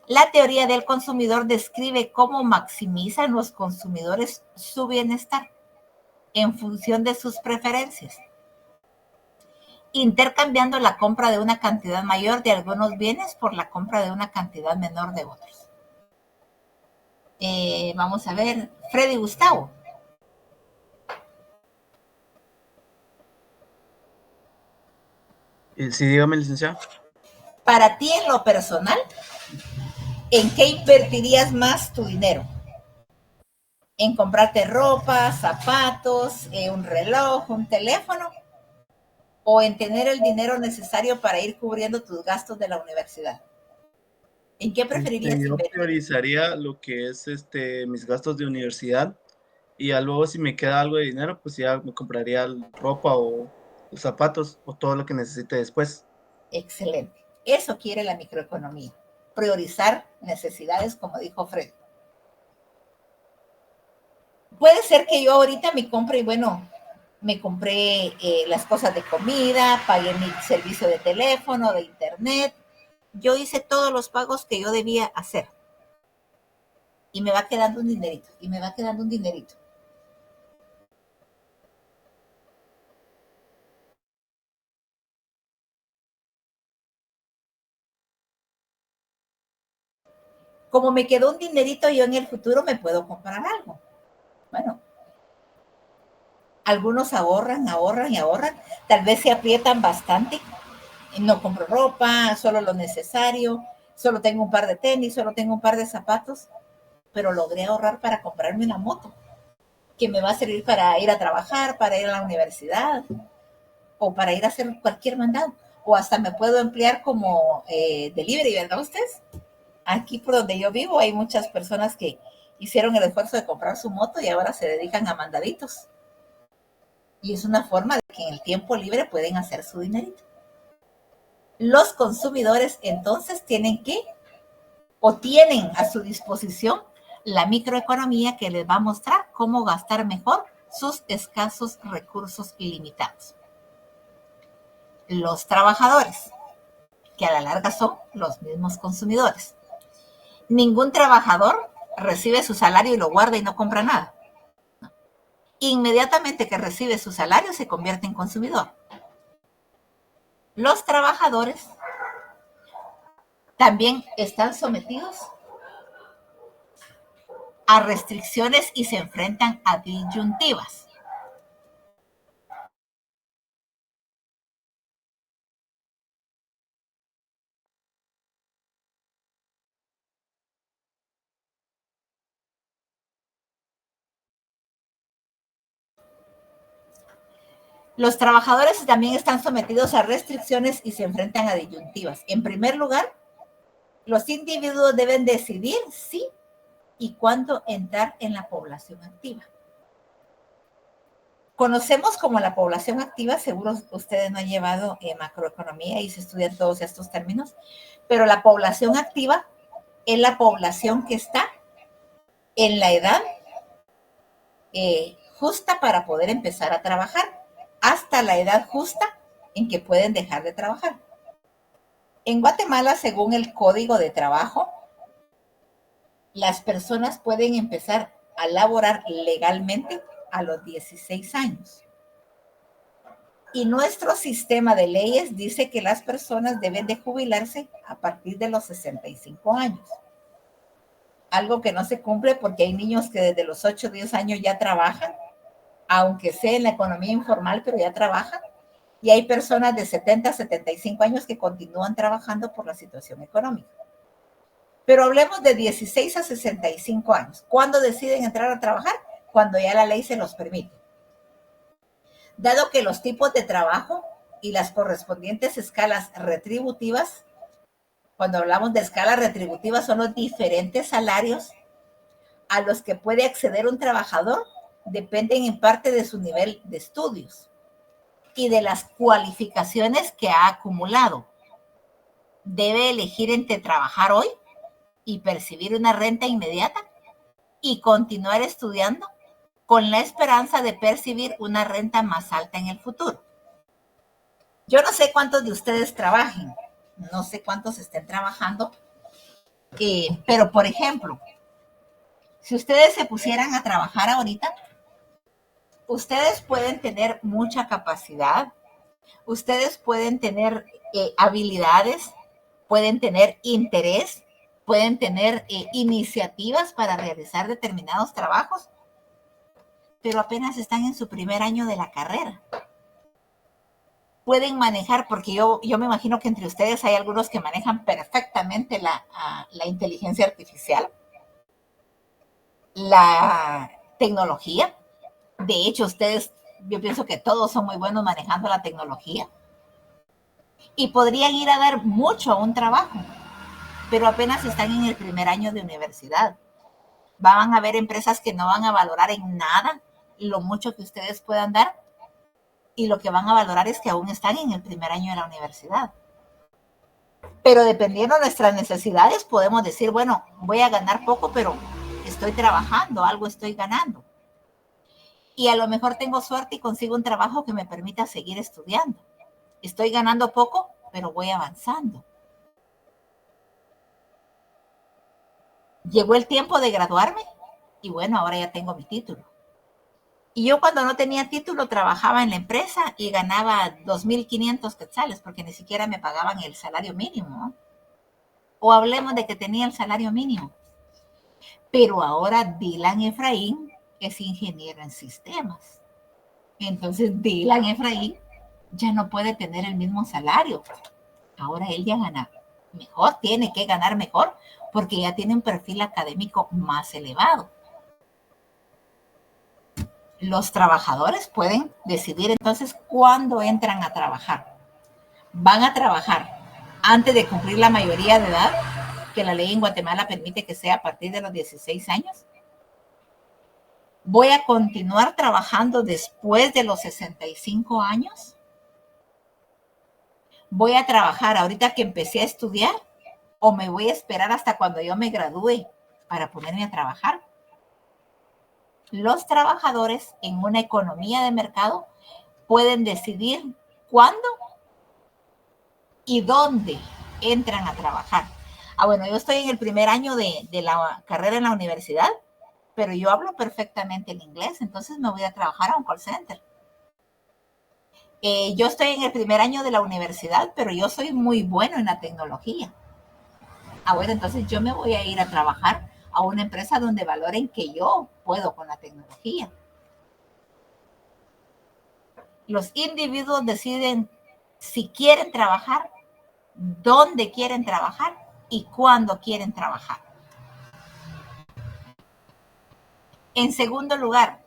La teoría del consumidor describe cómo maximizan los consumidores su bienestar en función de sus preferencias, intercambiando la compra de una cantidad mayor de algunos bienes por la compra de una cantidad menor de otros. Vamos a ver, Freddy Gustavo.
Sí, dígame, licenciado.
Para ti en lo personal, ¿en qué invertirías más tu dinero? ¿En comprarte ropa, zapatos, un reloj, un teléfono? ¿O en tener el dinero necesario para ir cubriendo tus gastos de la universidad? ¿En qué preferirías
Yo
invertir?
priorizaría lo que es mis gastos de universidad y ya luego si me queda algo de dinero, pues ya me compraría ropa o zapatos o todo lo que necesite después.
Excelente. Eso quiere la microeconomía. Priorizar necesidades, como dijo Fred. Puede ser que yo ahorita me compre, bueno, me compré las cosas de comida, pagué mi servicio de teléfono, de internet. Yo hice todos los pagos que yo debía hacer. Y me va quedando un dinerito, y me va quedando un dinerito. Como me quedó un dinerito, yo en el futuro me puedo comprar algo. Bueno, algunos ahorran, ahorran y ahorran. Tal vez se aprietan bastante. No compro ropa, solo lo necesario. Solo tengo un par de tenis, solo tengo un par de zapatos. Pero logré ahorrar para comprarme una moto que me va a servir para ir a trabajar, para ir a la universidad o para ir a hacer cualquier mandado. O hasta me puedo emplear como delivery, ¿verdad ustedes? Aquí por donde yo vivo hay muchas personas que hicieron el esfuerzo de comprar su moto y ahora se dedican a mandaditos. Y es una forma de que en el tiempo libre pueden hacer su dinerito. Los consumidores entonces tienen a su disposición la microeconomía que les va a mostrar cómo gastar mejor sus escasos recursos ilimitados. Los trabajadores, que a la larga son los mismos consumidores. Ningún trabajador recibe su salario y lo guarda y no compra nada. Inmediatamente que recibe su salario se convierte en consumidor. Los trabajadores también están sometidos a restricciones y se enfrentan a disyuntivas. Los trabajadores también están sometidos a restricciones y se enfrentan a disyuntivas. En primer lugar, los individuos deben decidir si y cuándo entrar en la población activa. Conocemos como la población activa, seguro ustedes no han llevado macroeconomía y se estudian todos estos términos, pero la población activa es la población que está en la edad justa para poder empezar a trabajar, hasta la edad justa en que pueden dejar de trabajar. En Guatemala, según el Código de Trabajo, las personas pueden empezar a laborar legalmente a los 16 años. Y nuestro sistema de leyes dice que las personas deben de jubilarse a partir de los 65 años. Algo que no se cumple porque hay niños que desde los 8 o 10 años ya trabajan, aunque sea en la economía informal, pero ya trabajan. Y hay personas de 70 a 75 años que continúan trabajando por la situación económica. Pero hablemos de 16 a 65 años. ¿Cuándo deciden entrar a trabajar? Cuando ya la ley se los permite. Dado que los tipos de trabajo y las correspondientes escalas retributivas, cuando hablamos de escalas retributivas, son los diferentes salarios a los que puede acceder un trabajador, dependen en parte de su nivel de estudios y de las cualificaciones que ha acumulado. Debe elegir entre trabajar hoy y percibir una renta inmediata y continuar estudiando con la esperanza de percibir una renta más alta en el futuro. Yo no sé cuántos de ustedes trabajen, no sé cuántos estén trabajando, pero por ejemplo, si ustedes se pusieran a trabajar ahorita, ustedes pueden tener mucha capacidad, ustedes pueden tener habilidades, pueden tener interés, pueden tener iniciativas para realizar determinados trabajos, pero apenas están en su primer año de la carrera. Pueden manejar, porque yo me imagino que entre ustedes hay algunos que manejan perfectamente la inteligencia artificial, la tecnología. De hecho, ustedes, yo pienso que todos son muy buenos manejando la tecnología. Y podrían ir a dar mucho a un trabajo, pero apenas están en el primer año de universidad. Van a haber empresas que no van a valorar en nada lo mucho que ustedes puedan dar, y lo que van a valorar es que aún están en el primer año de la universidad. Pero dependiendo de nuestras necesidades, podemos decir, bueno, voy a ganar poco, pero estoy trabajando, algo estoy ganando. Y a lo mejor tengo suerte y consigo un trabajo que me permita seguir estudiando. Estoy ganando poco, pero voy avanzando. Llegó el tiempo de graduarme y bueno, ahora ya tengo mi título. Y yo cuando no tenía título trabajaba en la empresa y ganaba 2,500 quetzales porque ni siquiera me pagaban el salario mínimo, ¿no? O hablemos de que tenía el salario mínimo. Pero ahora Dylan Efraín es ingeniero en sistemas. Entonces Dylan Efraín ya no puede tener el mismo salario. Ahora él ya gana mejor, tiene que ganar mejor porque ya tiene un perfil académico más elevado. Los trabajadores pueden decidir entonces cuándo entran a trabajar. Van a trabajar antes de cumplir la mayoría de edad, que la ley en Guatemala permite que sea a partir de los 16 años. Voy a continuar trabajando después de los 65 años. Voy a trabajar ahorita que empecé a estudiar o me voy a esperar hasta cuando yo me gradúe para ponerme a trabajar. Los trabajadores en una economía de mercado pueden decidir cuándo y dónde entran a trabajar. Bueno, yo estoy en el primer año de la carrera en la universidad, pero yo hablo perfectamente el inglés, entonces me voy a trabajar a un call center. Yo estoy en el primer año de la universidad, pero yo soy muy bueno en la tecnología. Bueno, entonces yo me voy a ir a trabajar a una empresa donde valoren que yo puedo con la tecnología. Los individuos deciden si quieren trabajar, dónde quieren trabajar y cuándo quieren trabajar. En segundo lugar,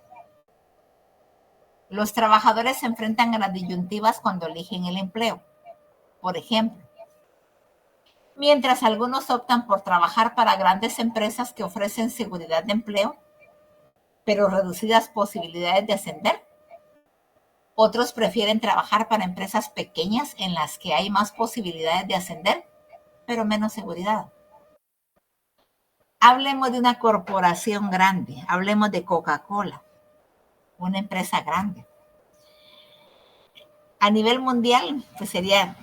los trabajadores se enfrentan a las disyuntivas cuando eligen el empleo. Por ejemplo, mientras algunos optan por trabajar para grandes empresas que ofrecen seguridad de empleo, pero reducidas posibilidades de ascender, otros prefieren trabajar para empresas pequeñas en las que hay más posibilidades de ascender, pero menos seguridad. Hablemos de una corporación grande, hablemos de Coca-Cola, una empresa grande. A nivel mundial, pues sería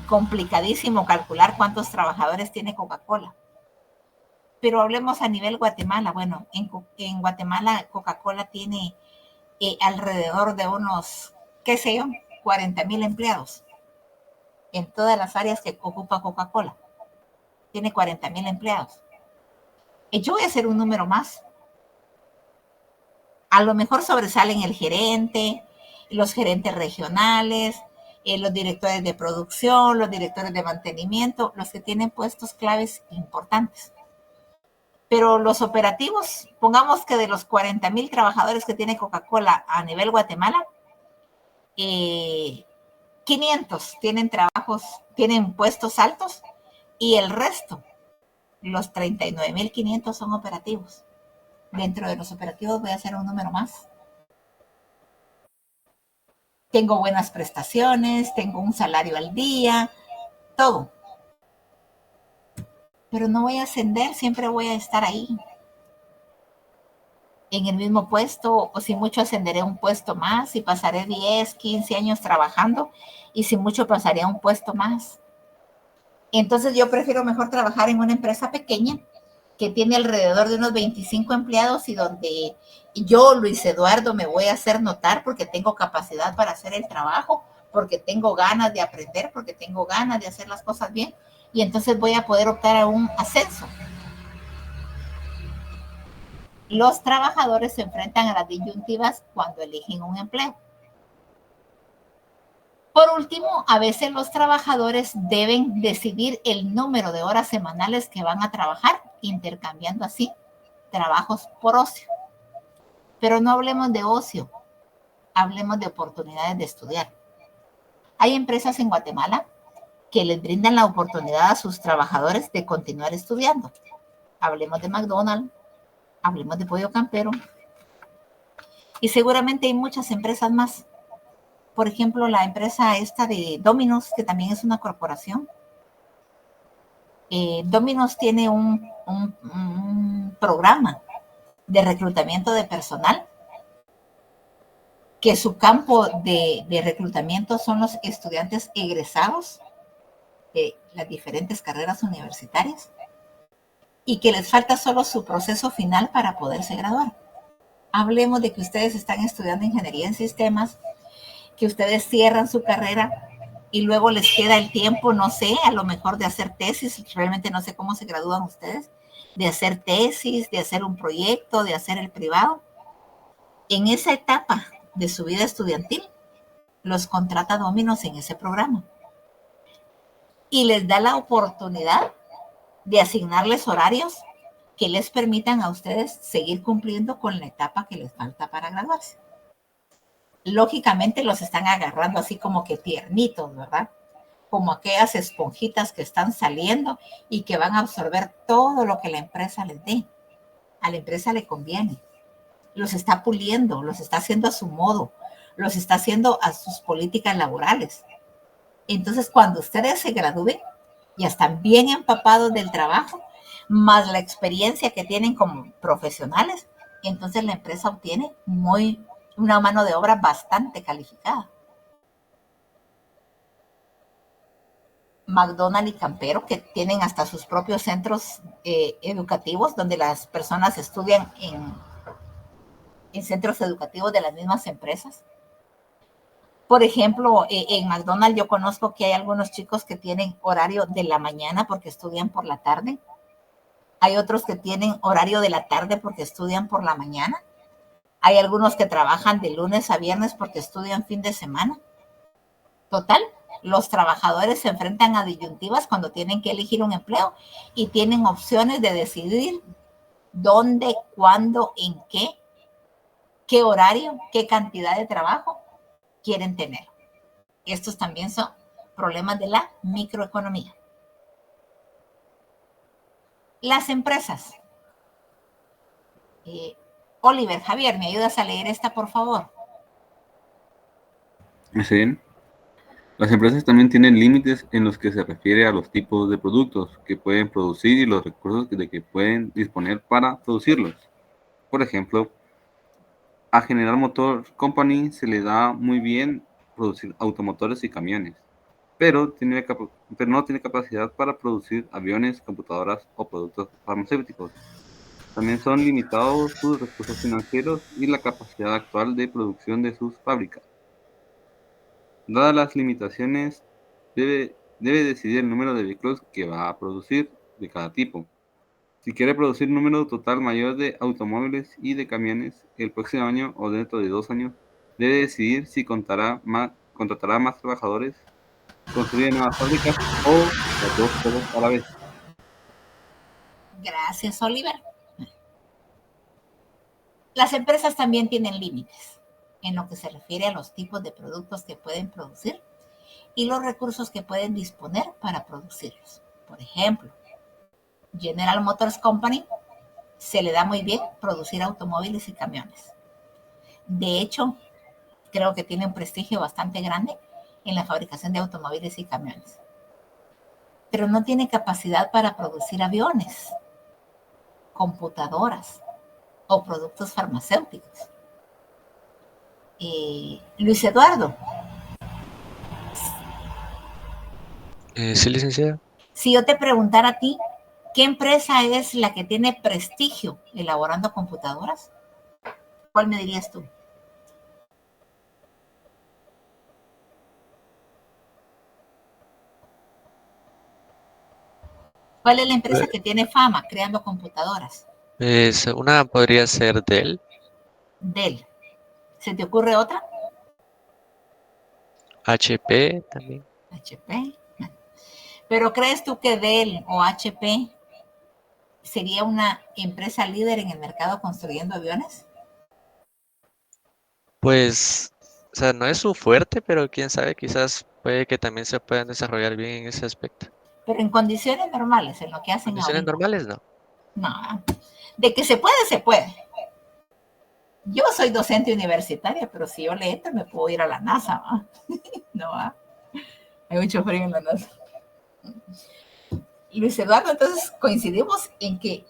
complicadísimo calcular cuántos trabajadores tiene Coca-Cola. Pero hablemos a nivel Guatemala. Bueno, en Guatemala Coca-Cola tiene alrededor de unos, 40,000 empleados en todas las áreas que ocupa Coca-Cola. Tiene 40,000 empleados. Yo voy a hacer un número más. A lo mejor sobresalen el gerente, los gerentes regionales, los directores de producción, los directores de mantenimiento, los que tienen puestos claves importantes. Pero los operativos, pongamos que de los 40,000 trabajadores que tiene Coca-Cola a nivel Guatemala, 500 tienen puestos altos y el resto, los 39,500 son operativos. Dentro de los operativos voy a hacer un número más. Tengo buenas prestaciones, tengo un salario al día, todo. Pero no voy a ascender, siempre voy a estar ahí. En el mismo puesto, o si mucho ascenderé un puesto más y pasaré 10, 15 años trabajando y si mucho pasaré a un puesto más. Entonces yo prefiero mejor trabajar en una empresa pequeña que tiene alrededor de unos 25 empleados y donde yo, Luis Eduardo, me voy a hacer notar porque tengo capacidad para hacer el trabajo, porque tengo ganas de aprender, porque tengo ganas de hacer las cosas bien. y entonces voy a poder optar a un ascenso. Los trabajadores se enfrentan a las disyuntivas cuando eligen un empleo. Por último, a veces los trabajadores deben decidir el número de horas semanales que van a trabajar, intercambiando así trabajos por ocio. Pero no hablemos de ocio, hablemos de oportunidades de estudiar. Hay empresas en Guatemala que les brindan la oportunidad a sus trabajadores de continuar estudiando. Hablemos de McDonald's, hablemos de Pollo Campero, y seguramente hay muchas empresas más. Por ejemplo, la empresa esta de Domino's, que también es una corporación. Domino's tiene un programa de reclutamiento de personal, que su campo de reclutamiento son los estudiantes egresados de las diferentes carreras universitarias y que les falta solo su proceso final para poderse graduar. Hablemos de que ustedes están estudiando ingeniería en sistemas, que ustedes cierran su carrera y luego les queda el tiempo, no sé, a lo mejor de hacer tesis, realmente no sé cómo se gradúan ustedes, de hacer tesis, de hacer un proyecto, de hacer el privado. En esa etapa de su vida estudiantil, los contrata Domino's en ese programa y les da la oportunidad de asignarles horarios que les permitan a ustedes seguir cumpliendo con la etapa que les falta para graduarse. Lógicamente los están agarrando así como que tiernitos, ¿verdad? Como aquellas esponjitas que están saliendo y que van a absorber todo lo que la empresa les dé. A la empresa le conviene. Los está puliendo, los está haciendo a su modo, los está haciendo a sus políticas laborales. Entonces, cuando ustedes se gradúen, ya están bien empapados del trabajo, más la experiencia que tienen como profesionales, entonces la empresa obtiene una mano de obra bastante calificada. McDonald's y Campero, que tienen hasta sus propios centros educativos, donde las personas estudian en centros educativos de las mismas empresas. Por ejemplo, en McDonald's yo conozco que hay algunos chicos que tienen horario de la mañana porque estudian por la tarde. Hay otros que tienen horario de la tarde porque estudian por la mañana. Hay algunos que trabajan de lunes a viernes porque estudian fin de semana. Total, los trabajadores se enfrentan a disyuntivas cuando tienen que elegir un empleo y tienen opciones de decidir dónde, cuándo, en qué horario, qué cantidad de trabajo quieren tener. Estos también son problemas de la microeconomía. Las empresas. Oliver, Javier, ¿me ayudas a leer esta, por favor?
Sí. Las empresas también tienen límites en los que se refiere a los tipos de productos que pueden producir y los recursos de que pueden disponer para producirlos. Por ejemplo, a General Motors Company se le da muy bien producir automotores y camiones, pero no tiene capacidad para producir aviones, computadoras o productos farmacéuticos. También son limitados sus recursos financieros y la capacidad actual de producción de sus fábricas. Dadas las limitaciones, debe decidir el número de vehículos que va a producir de cada tipo. Si quiere producir un número total mayor de automóviles y de camiones el próximo año o dentro de 2 años, debe decidir si contratará más trabajadores, construir nuevas fábricas o las dos cosas a la vez.
Gracias, Oliver. Las empresas también tienen límites en lo que se refiere a los tipos de productos que pueden producir y los recursos que pueden disponer para producirlos. Por ejemplo, General Motors Company se le da muy bien producir automóviles y camiones. De hecho, creo que tiene un prestigio bastante grande en la fabricación de automóviles y camiones. Pero no tiene capacidad para producir aviones, computadoras o productos farmacéuticos. Luis Eduardo.
Sí, licenciada.
Si yo te preguntara a ti, ¿qué empresa es la que tiene prestigio elaborando computadoras? ¿Cuál me dirías tú? ¿Cuál es la empresa que tiene fama creando computadoras?
Pues una podría ser Dell.
Dell. ¿Se te ocurre otra?
HP también.
HP. ¿Pero crees tú que Dell o HP sería una empresa líder en el mercado construyendo aviones?
Pues, o sea, no es su fuerte, pero quién sabe, quizás puede que también se puedan desarrollar bien en ese aspecto.
Pero en condiciones normales, en lo que hacen
Condiciones
ahorita.
normales, no.
No, de que se puede, se puede. Yo soy docente universitaria, pero si yo le entro me puedo ir a la NASA, ¿va? No, ¿va? Hay mucho frío en la NASA. Luis Eduardo, entonces coincidimos en que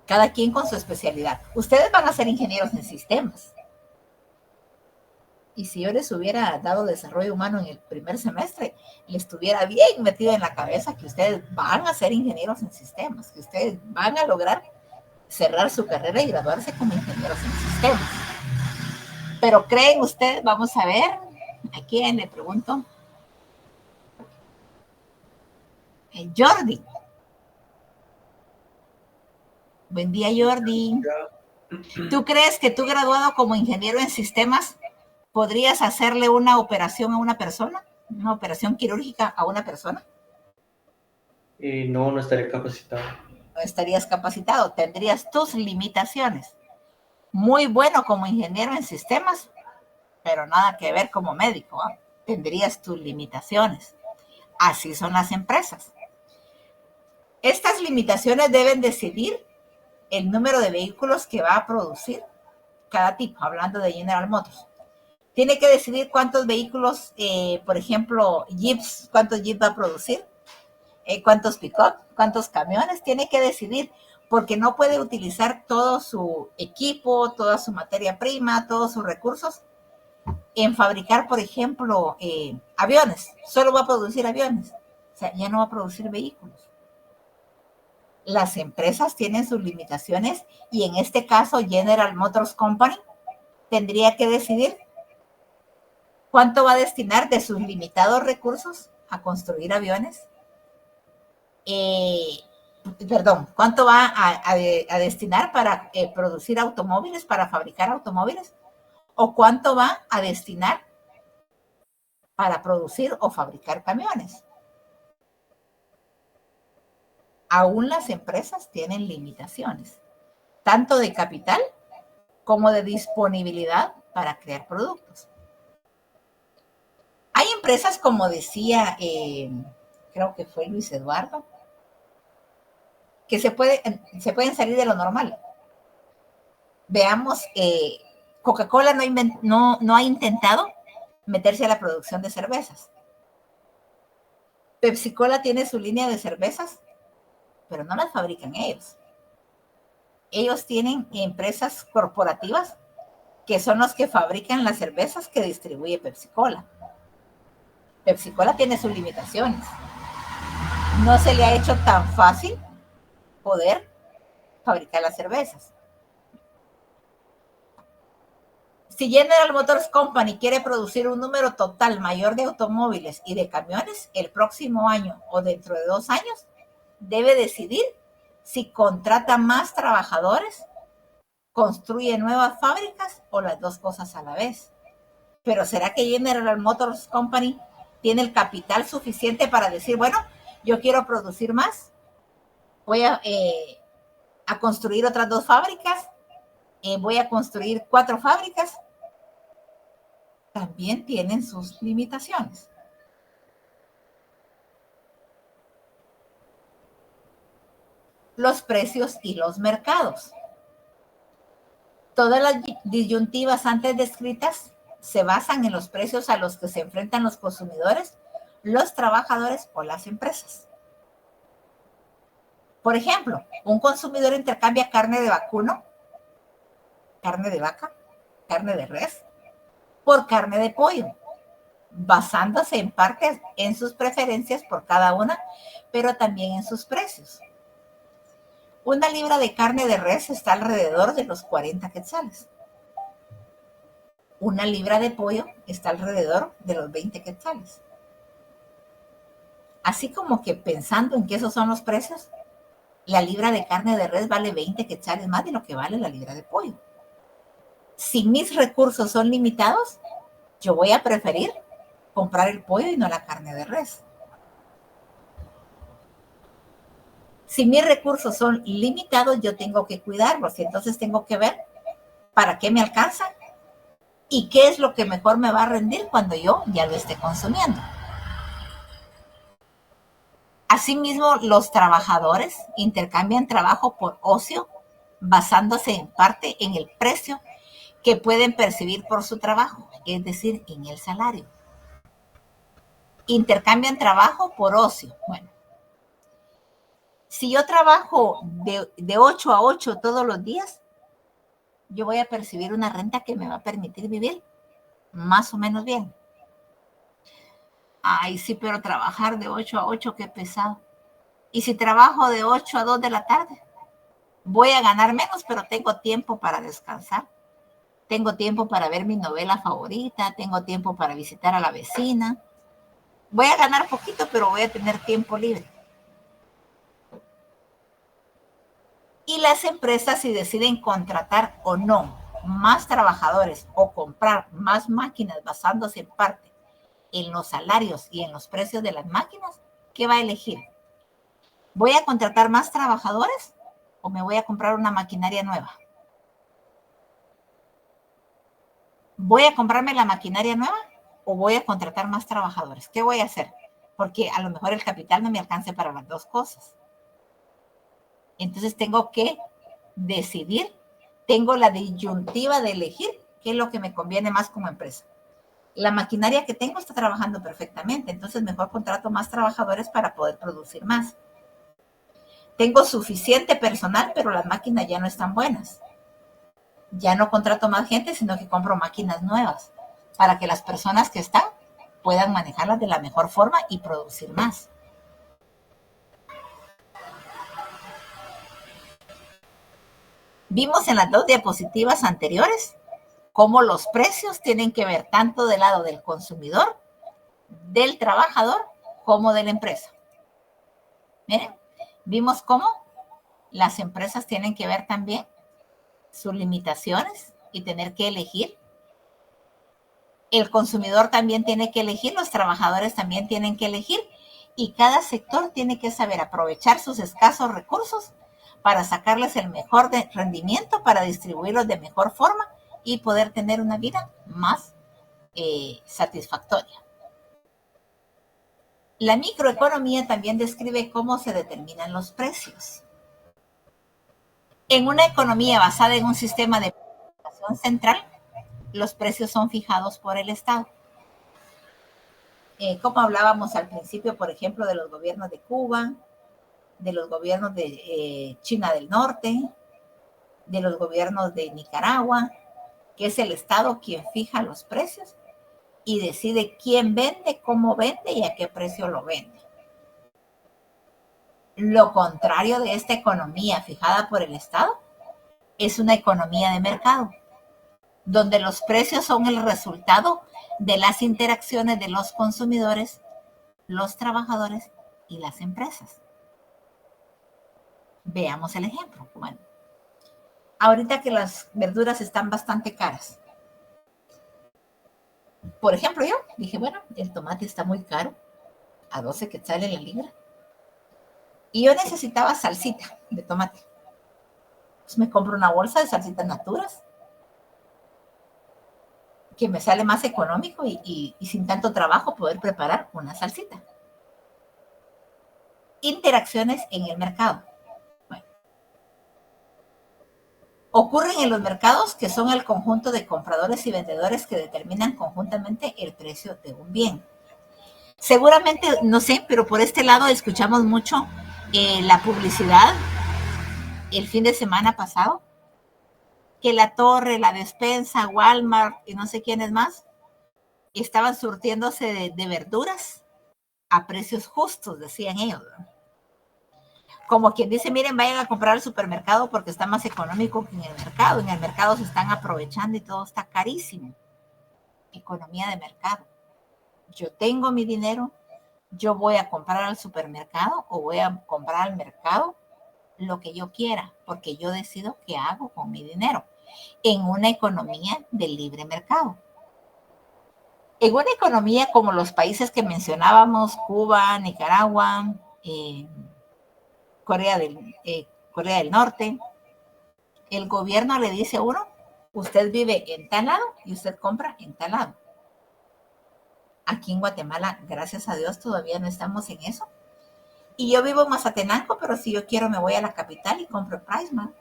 cada quien con su especialidad. Ustedes van a ser ingenieros en sistemas. Y si yo les hubiera dado desarrollo humano en el primer semestre, les estuviera bien metido en la cabeza que ustedes van a ser ingenieros en sistemas, que ustedes van a lograr cerrar su carrera y graduarse como ingenieros en sistemas. Pero creen ustedes, vamos a ver, ¿a quién le pregunto? Jordi. Buen día, Jordi. ¿Tú crees que tú graduado como ingeniero en sistemas podrías hacerle una operación a una persona? ¿Una operación quirúrgica a una persona?
No, no estaré capacitado.
No estarías capacitado, tendrías tus limitaciones. Muy bueno como ingeniero en sistemas, pero nada que ver como médico, ¿eh? Tendrías tus limitaciones. Así son las empresas. Estas limitaciones deben decidir el número de vehículos que va a producir cada tipo, hablando de General Motors. Tiene que decidir cuántos vehículos, por ejemplo, Jeeps, cuántos Jeeps va a producir, cuántos pick-up, cuántos camiones, tiene que decidir, porque no puede utilizar todo su equipo, toda su materia prima, todos sus recursos en fabricar, por ejemplo, aviones. Solo va a producir aviones. O sea, ya no va a producir vehículos. Las empresas tienen sus limitaciones y en este caso General Motors Company tendría que decidir cuánto va a destinar de sus limitados recursos a construir aviones. ¿Cuánto va a destinar para producir automóviles, para fabricar automóviles? ¿O cuánto va a destinar para producir o fabricar camiones? Aún las empresas tienen limitaciones, tanto de capital como de disponibilidad para crear productos. Hay empresas, como decía, creo que fue Luis Eduardo, que se pueden salir de lo normal. Veamos, Coca-Cola no ha intentado meterse a la producción de cervezas. Pepsi-Cola tiene su línea de cervezas, pero no las fabrican ellos. Ellos tienen empresas corporativas que son los que fabrican las cervezas que distribuye Pepsi-Cola. Pepsi-Cola tiene sus limitaciones. No se le ha hecho tan fácil poder fabricar las cervezas. Si General Motors Company quiere producir un número total mayor de automóviles y de camiones el próximo año o dentro de 2 años, debe decidir si contrata más trabajadores, construye nuevas fábricas o las dos cosas a la vez. Pero ¿será que General Motors Company tiene el capital suficiente para decir, bueno, yo quiero producir más, voy a construir otras 2 fábricas, voy a construir 4 fábricas? También tienen sus limitaciones. Los precios y los mercados. Todas las disyuntivas antes descritas se basan en los precios a los que se enfrentan los consumidores, los trabajadores o las empresas. Por ejemplo, un consumidor intercambia carne de vacuno, carne de vaca, carne de res, por carne de pollo, basándose en parte en sus preferencias por cada una, pero también en sus precios. Una libra de carne de res está alrededor de los 40 quetzales. Una libra de pollo está alrededor de los 20 quetzales. Así como que pensando en que esos son los precios, la libra de carne de res vale 20 quetzales más de lo que vale la libra de pollo. Si mis recursos son limitados, yo voy a preferir comprar el pollo y no la carne de res. Si mis recursos son limitados, yo tengo que cuidarlos y entonces tengo que ver para qué me alcanza y qué es lo que mejor me va a rendir cuando yo ya lo esté consumiendo. Asimismo, los trabajadores intercambian trabajo por ocio, basándose en parte en el precio que pueden percibir por su trabajo, es decir, en el salario. Intercambian trabajo por ocio. Bueno, si yo trabajo de 8 a 8 todos los días, yo voy a percibir una renta que me va a permitir vivir más o menos bien. Ay, sí, pero trabajar de 8 a 8, qué pesado. Y si trabajo de 8 a 2 de la tarde, voy a ganar menos, pero tengo tiempo para descansar. Tengo tiempo para ver mi novela favorita, tengo tiempo para visitar a la vecina. Voy a ganar poquito, pero voy a tener tiempo libre. Y las empresas, si deciden contratar o no más trabajadores o comprar más máquinas basándose en parte en los salarios y en los precios de las máquinas, ¿qué va a elegir? ¿Voy a contratar más trabajadores o me voy a comprar una maquinaria nueva? ¿Voy a comprarme la maquinaria nueva o voy a contratar más trabajadores? ¿Qué voy a hacer? Porque a lo mejor el capital no me alcance para las dos cosas. Entonces tengo que decidir, tengo la disyuntiva de elegir qué es lo que me conviene más como empresa. La maquinaria que tengo está trabajando perfectamente, entonces mejor contrato más trabajadores para poder producir más. Tengo suficiente personal, pero las máquinas ya no están buenas. Ya no contrato más gente, sino que compro máquinas nuevas para que las personas que están puedan manejarlas de la mejor forma y producir más. Vimos en las dos diapositivas anteriores cómo los precios tienen que ver tanto del lado del consumidor, del trabajador, como de la empresa. Miren, vimos cómo las empresas tienen que ver también sus limitaciones y tener que elegir. El consumidor también tiene que elegir, los trabajadores también tienen que elegir y cada sector tiene que saber aprovechar sus escasos recursos para sacarles el mejor rendimiento, para distribuirlos de mejor forma y poder tener una vida más satisfactoria. La microeconomía también describe cómo se determinan los precios. En una economía basada en un sistema de planificación central, los precios son fijados por el Estado. Como hablábamos al principio, por ejemplo, de los gobiernos de Cuba, de los gobiernos de China del Norte, de los gobiernos de Nicaragua, que es el Estado quien fija los precios y decide quién vende, cómo vende y a qué precio lo vende. Lo contrario de esta economía fijada por el Estado es una economía de mercado, donde los precios son el resultado de las interacciones de los consumidores, los trabajadores y las empresas. Veamos el ejemplo. Bueno, ahorita que las verduras están bastante caras. Por ejemplo, yo dije, bueno, el tomate está muy caro, a 12 quetzales la libra. Y yo necesitaba salsita de tomate. Pues me compro una bolsa de salsitas naturas, que me sale más económico y sin tanto trabajo poder preparar una salsita. Interacciones en el mercado. Bueno, ocurren en los mercados que son el conjunto de compradores y vendedores que determinan conjuntamente el precio de un bien. Seguramente, no sé, pero por este lado escuchamos mucho la publicidad el fin de semana pasado, que La Torre, La Despensa, Walmart y no sé quiénes más estaban surtiéndose de verduras a precios justos, decían ellos, ¿no? Como quien dice, miren, vayan a comprar al supermercado porque está más económico que en el mercado. En el mercado se están aprovechando y todo está carísimo. Economía de mercado. Yo tengo mi dinero, Yo voy a comprar al supermercado o voy a comprar al mercado lo que yo quiera, porque yo decido qué hago con mi dinero en una economía de libre mercado. En una economía como los países que mencionábamos, Cuba, Nicaragua, Corea del Norte, el gobierno le dice a uno, usted vive en tal lado y usted compra en tal lado. Aquí en Guatemala, gracias a Dios, todavía no estamos en eso. Y yo vivo en Mazatenango, pero si yo quiero me voy a la capital y compro Priceman.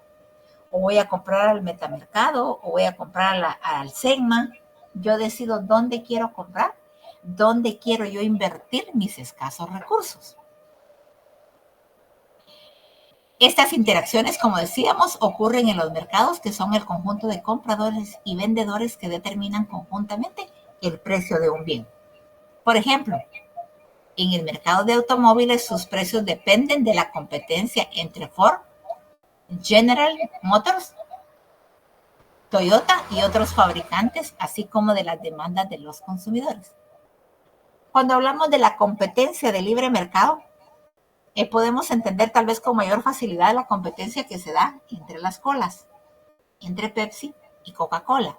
O voy a comprar al Metamercado, o voy a comprar al Segma. Yo decido dónde quiero comprar, dónde quiero yo invertir mis escasos recursos. Estas interacciones, como decíamos, ocurren en los mercados, que son el conjunto de compradores y vendedores que determinan conjuntamente el precio de un bien. Por ejemplo, en el mercado de automóviles, sus precios dependen de la competencia entre Ford, General Motors, Toyota y otros fabricantes, así como de las demandas de los consumidores. Cuando hablamos de la competencia de libre mercado, podemos entender tal vez con mayor facilidad la competencia que se da entre las colas, entre Pepsi y Coca-Cola.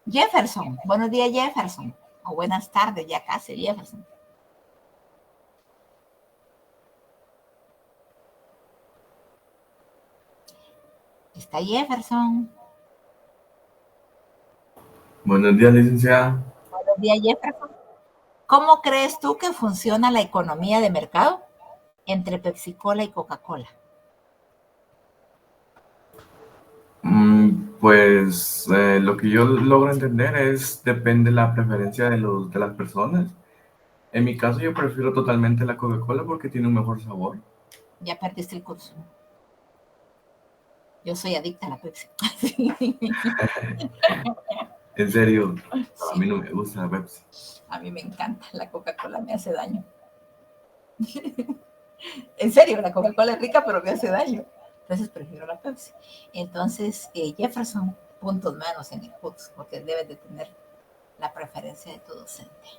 Jefferson, buenos días Jefferson, o buenas tardes ya casi Jefferson. Está Jefferson.
Buenos días, licenciada.
Buenos días Jefferson. ¿Cómo crees tú que funciona la economía de mercado entre Pepsi-Cola y Coca-Cola?
Pues lo que yo logro entender es, depende de la preferencia de las personas. En mi caso yo prefiero totalmente la Coca-Cola porque tiene un mejor sabor.
Ya perdiste el curso. Yo soy adicta a la Pepsi.
En serio,
Sí.
a mí no me gusta la Pepsi.
A mí me encanta, la Coca-Cola me hace daño. En serio, la Coca-Cola es rica, pero me hace daño. Entonces prefiero la Pepsi. Entonces, Jefferson, puntos menos en el PUTS, porque debes de tener la preferencia de tu docente.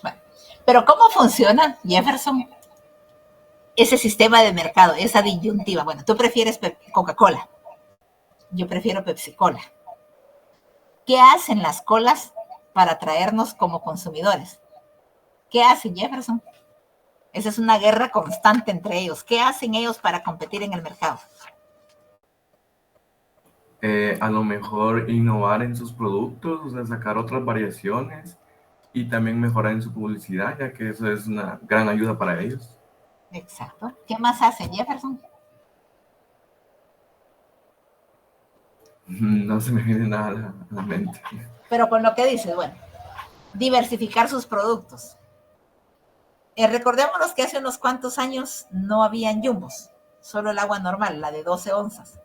Bueno, pero ¿cómo funciona, Jefferson, ese sistema de mercado, esa disyuntiva? Bueno, tú prefieres Coca-Cola, yo prefiero Pepsi-Cola. ¿Qué hacen las colas para atraernos como consumidores? ¿Qué hacen, Jefferson? Esa es una guerra constante entre ellos. ¿Qué hacen ellos para competir en el mercado?
A lo mejor innovar en sus productos, o sea, sacar otras variaciones y también mejorar en su publicidad, ya que eso es una gran ayuda para ellos.
Exacto. ¿Qué más hacen, Jefferson?
No se me viene nada a la mente.
Pero con lo que dices, bueno, diversificar sus productos. Recordémonos que hace unos cuantos años no habían jumbos, solo el agua normal, la de 12 onzas.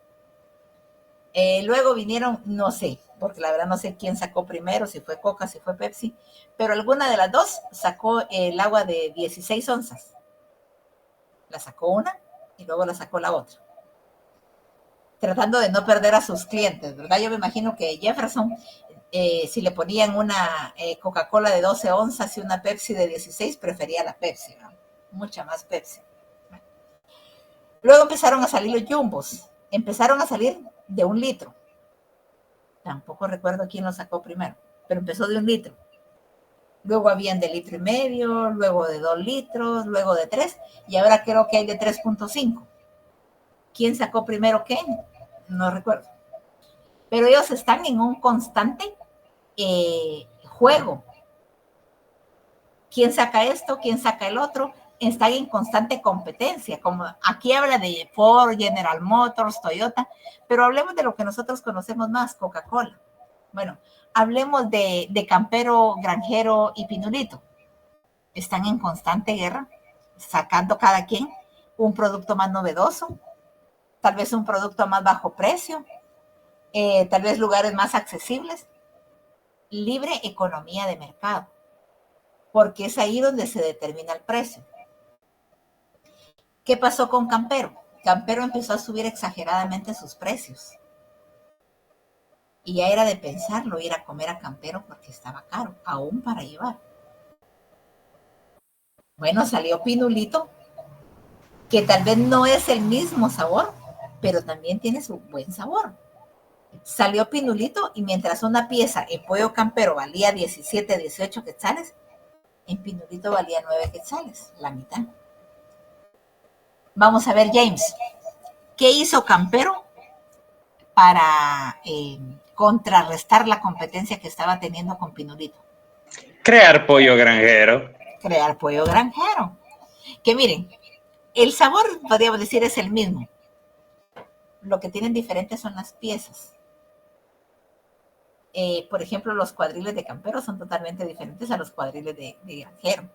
Luego vinieron, no sé, porque la verdad no sé quién sacó primero, si fue Coca, si fue Pepsi, pero alguna de las dos sacó el agua de 16 onzas. La sacó una y luego la sacó la otra, tratando de no perder a sus clientes, ¿verdad? Yo me imagino que Jefferson, si le ponían una Coca-Cola de 12 onzas y una Pepsi de 16, prefería la Pepsi, ¿no? Mucha más Pepsi. Bueno. Luego empezaron a salir los jumbos, empezaron a salir de 1 litro. Tampoco recuerdo quién lo sacó primero, pero empezó de 1 litro. Luego habían de 1,5 litros, luego de 2 litros, luego de 3, y ahora creo que hay de 3.5. ¿Quién sacó primero qué? No recuerdo. Pero ellos están en un constante juego. ¿Quién saca esto? ¿Quién saca el otro? Están en constante competencia. Como aquí habla de Ford, General Motors, Toyota, pero hablemos de lo que nosotros conocemos más, Coca-Cola. Bueno, hablemos de Campero, Granjero y Pinulito. Están en constante guerra, sacando cada quien un producto más novedoso, tal vez un producto a más bajo precio, tal vez lugares más accesibles. Libre economía de mercado, porque es ahí donde se determina el precio. ¿Qué pasó con Campero? Campero empezó a subir exageradamente sus precios. Y ya era de pensarlo, ir a comer a Campero porque estaba caro, aún para llevar. Bueno, salió Pinulito, que tal vez no es el mismo sabor, pero también tiene su buen sabor. Salió Pinulito y mientras una pieza en Pollo Campero valía 17, 18 quetzales, en Pinulito valía 9 quetzales, la mitad. Vamos a ver, James, ¿qué hizo Campero para contrarrestar la competencia que estaba teniendo con Pinulito?
Crear pollo granjero.
Crear pollo granjero. Que miren, el sabor, podríamos decir, es el mismo. Lo que tienen diferentes son las piezas. Por ejemplo, los cuadriles de Campero son totalmente diferentes a los cuadriles de granjero.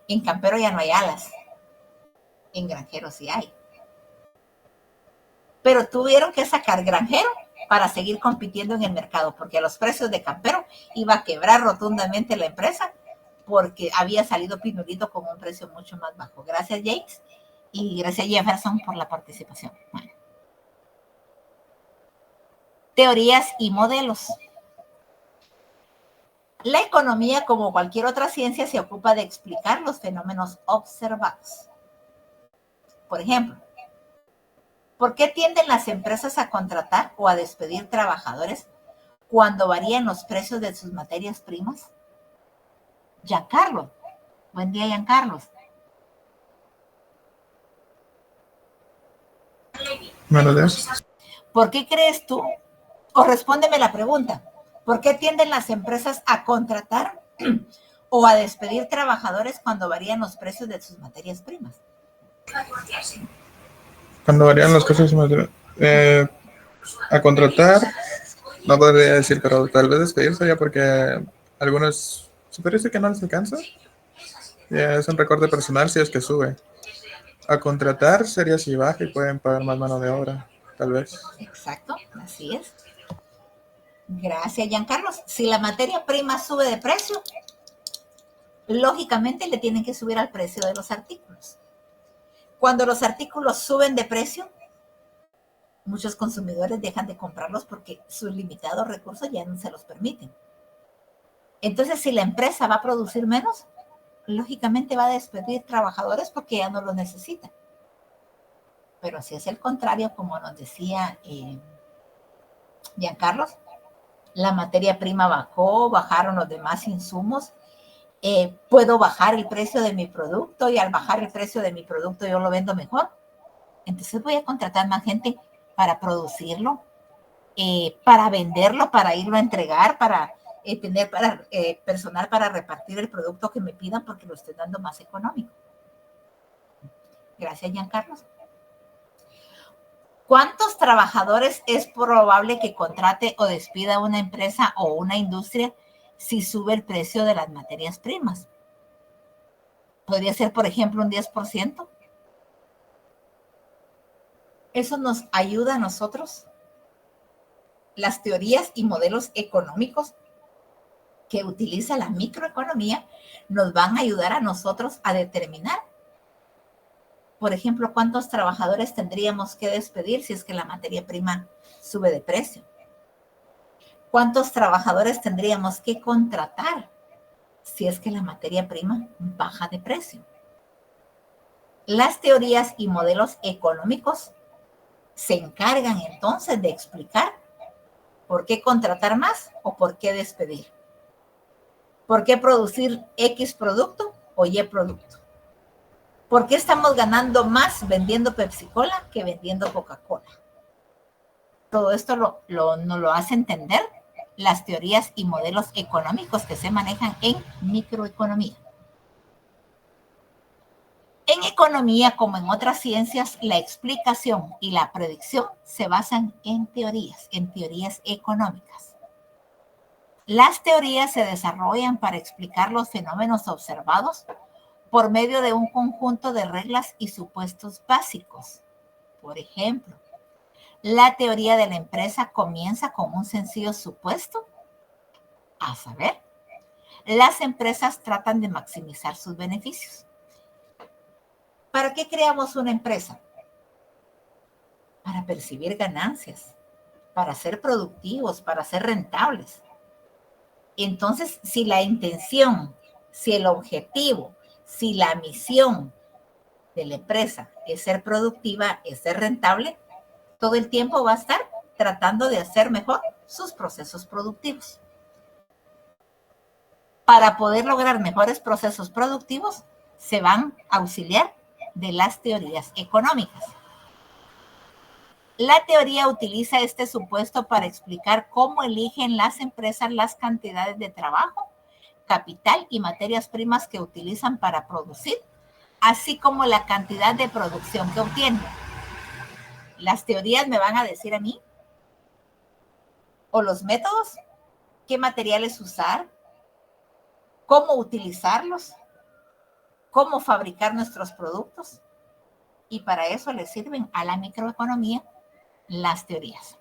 En Campero ya no hay alas. En granjero sí hay. Pero tuvieron que sacar granjero para seguir compitiendo en el mercado, porque a los precios de Campero iba a quebrar rotundamente la empresa, porque había salido Pinulito con un precio mucho más bajo. Gracias, James, y gracias, Jefferson, por la participación. Bueno. Teorías y modelos. La economía, como cualquier otra ciencia, se ocupa de explicar los fenómenos observados. Por ejemplo, ¿por qué tienden las empresas a contratar o a despedir trabajadores cuando varían los precios de sus materias primas? Giancarlo. Buen día, Giancarlo.
Buenos días.
¿Por qué crees tú? O respóndeme la pregunta. ¿Por qué tienden las empresas a contratar o a despedir trabajadores cuando varían los precios de sus materias primas?
Cuando varían los costos a contratar, no podría decir, pero tal vez despedirse ya porque algunos se puede decir que no les alcanza. Ya es un recorte personal si es que sube. A contratar sería si baja y pueden pagar más mano de obra, tal vez.
Exacto, así es. Gracias, Giancarlo. Si la materia prima sube de precio, lógicamente le tienen que subir al precio de los artículos. Cuando los artículos suben de precio, muchos consumidores dejan de comprarlos porque sus limitados recursos ya no se los permiten. Entonces, si la empresa va a producir menos, lógicamente va a despedir trabajadores porque ya no los necesita. Pero si es el contrario, como nos decía Giancarlo, la materia prima bajó, bajaron los demás insumos, puedo bajar el precio de mi producto y al bajar el precio de mi producto yo lo vendo mejor. Entonces voy a contratar más gente para producirlo, para venderlo, para irlo a entregar, para tener personal para repartir el producto que me pidan porque lo estoy dando más económico. Gracias, Giancarlo. ¿Cuántos trabajadores es probable que contrate o despida una empresa o una industria si sube el precio de las materias primas? Podría ser, por ejemplo, un 10%. Eso nos ayuda a nosotros. Las teorías y modelos económicos que utiliza la microeconomía nos van a ayudar a nosotros a determinar, por ejemplo, cuántos trabajadores tendríamos que despedir si es que la materia prima sube de precio. ¿Cuántos trabajadores tendríamos que contratar si es que la materia prima baja de precio? Las teorías y modelos económicos se encargan entonces de explicar por qué contratar más o por qué despedir. ¿Por qué producir X producto o Y producto? ¿Por qué estamos ganando más vendiendo Pepsi-Cola que vendiendo Coca-Cola? Todo esto nos lo hace entender las teorías y modelos económicos que se manejan en microeconomía. En economía, como en otras ciencias, la explicación y la predicción se basan en teorías económicas. Las teorías se desarrollan para explicar los fenómenos observados por medio de un conjunto de reglas y supuestos básicos. Por ejemplo, la teoría de la empresa comienza con un sencillo supuesto, a saber, las empresas tratan de maximizar sus beneficios. ¿Para qué creamos una empresa? Para percibir ganancias, para ser productivos, para ser rentables. Entonces, si la intención, si el objetivo, si la misión de la empresa es ser productiva, es ser rentable, todo el tiempo va a estar tratando de hacer mejor sus procesos productivos. Para poder lograr mejores procesos productivos, se van a auxiliar de las teorías económicas. La teoría utiliza este supuesto para explicar cómo eligen las empresas las cantidades de trabajo, capital y materias primas que utilizan para producir, así como la cantidad de producción que obtienen. Las teorías me van a decir a mí, o los métodos, qué materiales usar, cómo utilizarlos, cómo fabricar nuestros productos, y para eso le sirven a la microeconomía las teorías.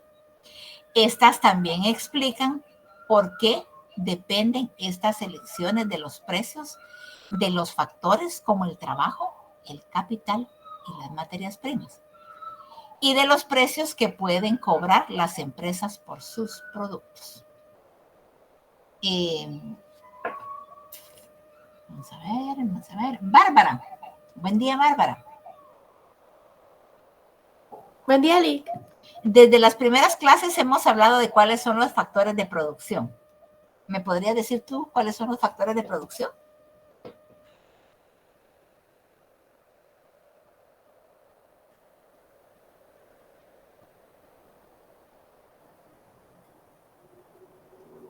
Estas también explican por qué dependen estas elecciones de los precios de los factores como el trabajo, el capital y las materias primas, y de los precios que pueden cobrar las empresas por sus productos. Vamos a ver. Bárbara. Buen día, Bárbara.
Buen día, Lick.
Desde las primeras clases hemos hablado de cuáles son los factores de producción. ¿Me podrías decir tú cuáles son los factores de producción?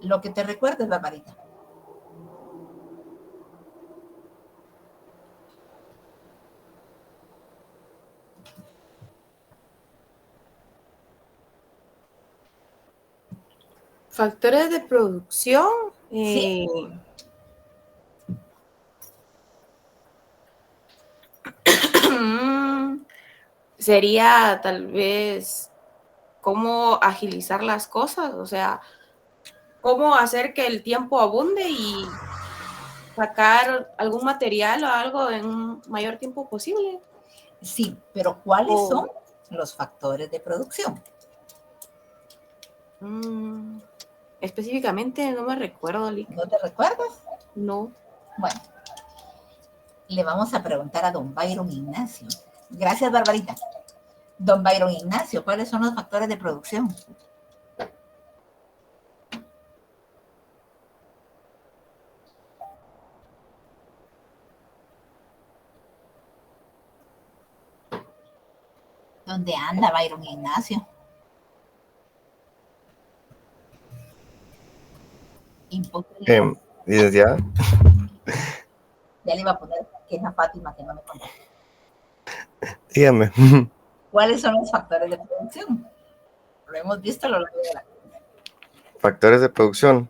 Lo que te recuerdes, Barbarita.
Factores de producción.
Sí.
Sería tal vez cómo agilizar las cosas, o sea, cómo hacer que el tiempo abunde y sacar algún material o algo en un mayor tiempo posible.
Sí, pero ¿cuáles son los factores de producción?
Específicamente no me recuerdo, Lick.
¿No te recuerdas?
No.
Bueno, le vamos a preguntar a don Byron Ignacio. Gracias, Barbarita. Don Byron Ignacio, ¿cuáles son los factores de producción? ¿Dónde anda Byron Ignacio? Imposible.
Licenciada.
Ya le iba a poner que es a Fátima que no me contó.
Dígame.
¿Cuáles son los factores de producción? Lo hemos visto a lo largo de la clase.
Factores de producción.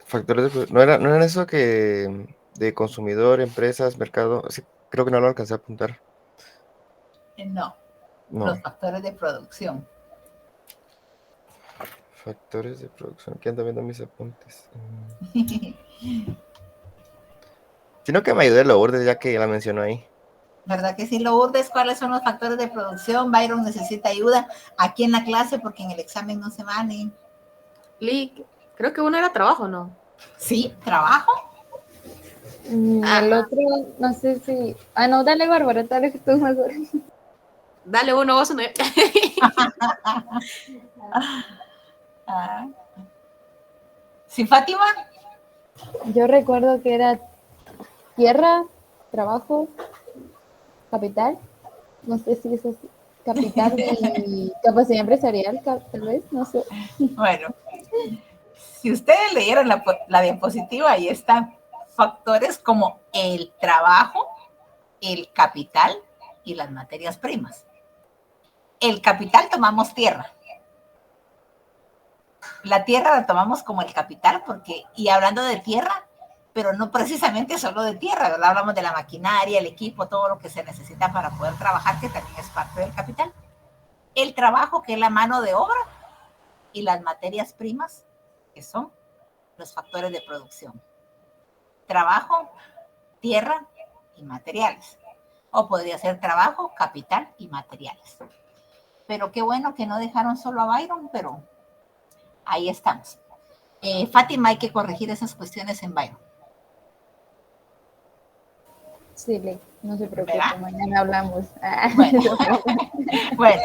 Factores de no era eso que de consumidor, empresas, mercado. Sí, creo que no lo alcancé a apuntar.
No.
No.
Los factores de producción.
Factores de producción. ¿Quién anda viendo mis apuntes? Sino que me ayude Lourdes, ya que la mencionó ahí.
¿Verdad que sí, Lourdes? ¿Cuáles son los factores de producción? Byron necesita ayuda aquí en la clase porque en el examen no se vale.
Lick, creo que uno era trabajo, ¿no?
Sí, trabajo.
El otro, no sé si... no, dale, Bárbara, dale que tú mejor.
Dale uno, vos uno.
¿Sí, Fátima?
Yo recuerdo que era tierra, trabajo, capital. No sé si eso es capital y capacidad empresarial, tal vez, no sé.
Bueno, si ustedes leyeron la diapositiva, ahí están factores como el trabajo, el capital y las materias primas. El capital tomamos tierra. La tierra la tomamos como el capital porque, y hablando de tierra, pero no precisamente solo de tierra, ¿verdad? Hablamos de la maquinaria, el equipo, todo lo que se necesita para poder trabajar, que también es parte del capital. El trabajo, que es la mano de obra, y las materias primas, que son los factores de producción. Trabajo, tierra y materiales. O podría ser trabajo, capital y materiales. Pero qué bueno que no dejaron solo a Byron, pero ahí estamos. Fátima, hay que corregir esas cuestiones en Byron.
Sí, no se preocupe,
¿verdad?
mañana hablamos.
Bueno,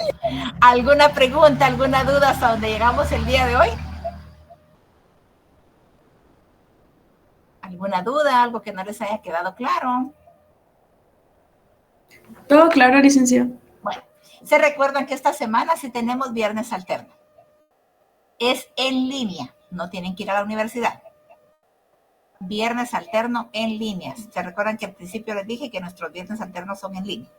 ¿alguna pregunta, alguna duda hasta donde llegamos el día de hoy? ¿Alguna duda, algo que no les haya quedado claro?
Todo claro, licenciado.
Bueno, se recuerdan que esta semana sí tenemos viernes alterno. Es en línea, no tienen que ir a la universidad. Viernes alterno en línea. Se recuerdan que al principio les dije que nuestros viernes alternos son en línea.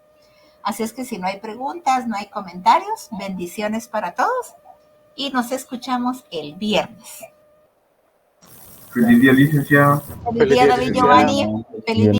Así es que si no hay preguntas, no hay comentarios, bendiciones para todos y nos escuchamos el viernes.
Feliz día, licenciado.
Feliz día, David Giovanni. Feliz día.